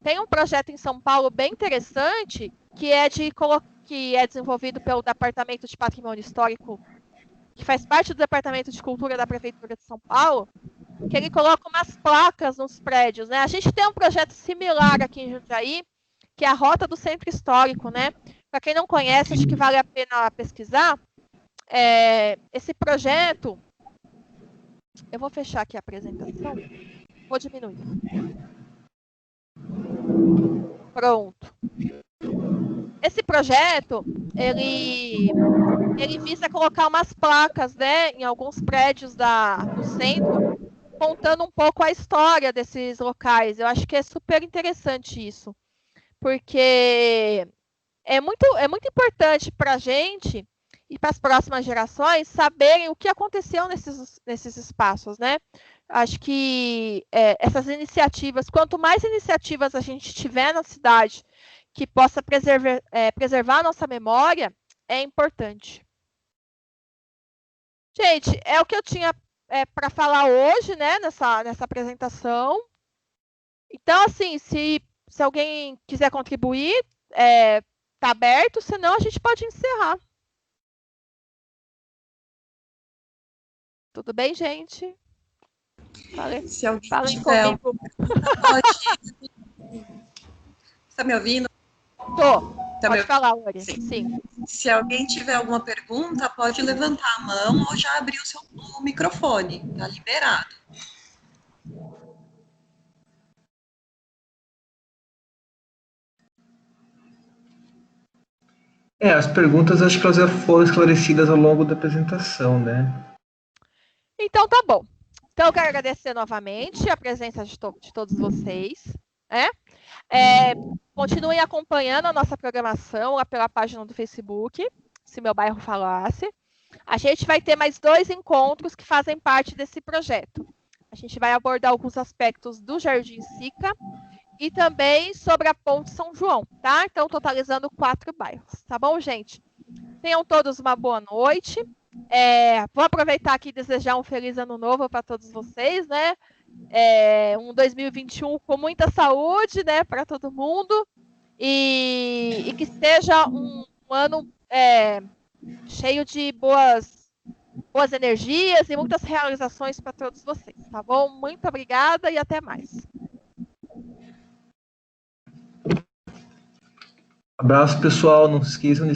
Tem um projeto em São Paulo bem interessante que é desenvolvido pelo Departamento de Patrimônio Histórico, que faz parte do Departamento de Cultura da Prefeitura de São Paulo, que ele coloca umas placas nos prédios, né? A gente tem um projeto similar aqui em Jundiaí, que é a Rota do Centro Histórico, né? Para quem não conhece, acho que vale a pena pesquisar. Esse projeto... Eu vou fechar aqui a apresentação. Vou diminuir. Pronto. Esse projeto, ele visa colocar umas placas, né, em alguns prédios do centro, contando um pouco a história desses locais. Eu acho que é super interessante isso, porque é muito importante para a gente e para as próximas gerações saberem o que aconteceu nesses espaços, né? Acho que essas iniciativas, quanto mais iniciativas a gente tiver na cidade que possa preservar a nossa memória, é importante. Gente, é o que eu tinha para falar hoje, né, nessa apresentação. Então, assim, se alguém quiser contribuir, está aberto, senão a gente pode encerrar. Tudo bem, gente? Se alguém Falem tiver comigo. Está me ouvindo? Tô. Pode falar, Lori. Sim. Se alguém tiver alguma pergunta, pode levantar a mão ou já abrir o microfone. Está liberado. As perguntas acho que elas já foram esclarecidas ao longo da apresentação, né? Então tá bom. Então eu quero agradecer novamente a presença de todos vocês. Continuem acompanhando a nossa programação lá pela página do Facebook, Se Meu Bairro Falasse. A gente vai ter mais 2 encontros que fazem parte desse projeto. A gente vai abordar alguns aspectos do Jardim Sica e também sobre a Ponte São João, tá? Então, totalizando 4 bairros, tá bom, gente? Tenham todos uma boa noite. Vou aproveitar aqui e desejar um feliz ano novo para todos vocês, né? Um 2021 com muita saúde, né, para todo mundo e que seja um ano cheio de boas boas energias e muitas realizações para todos vocês, tá bom? Muito obrigada e até mais. Abraço, pessoal. Não se esqueçam de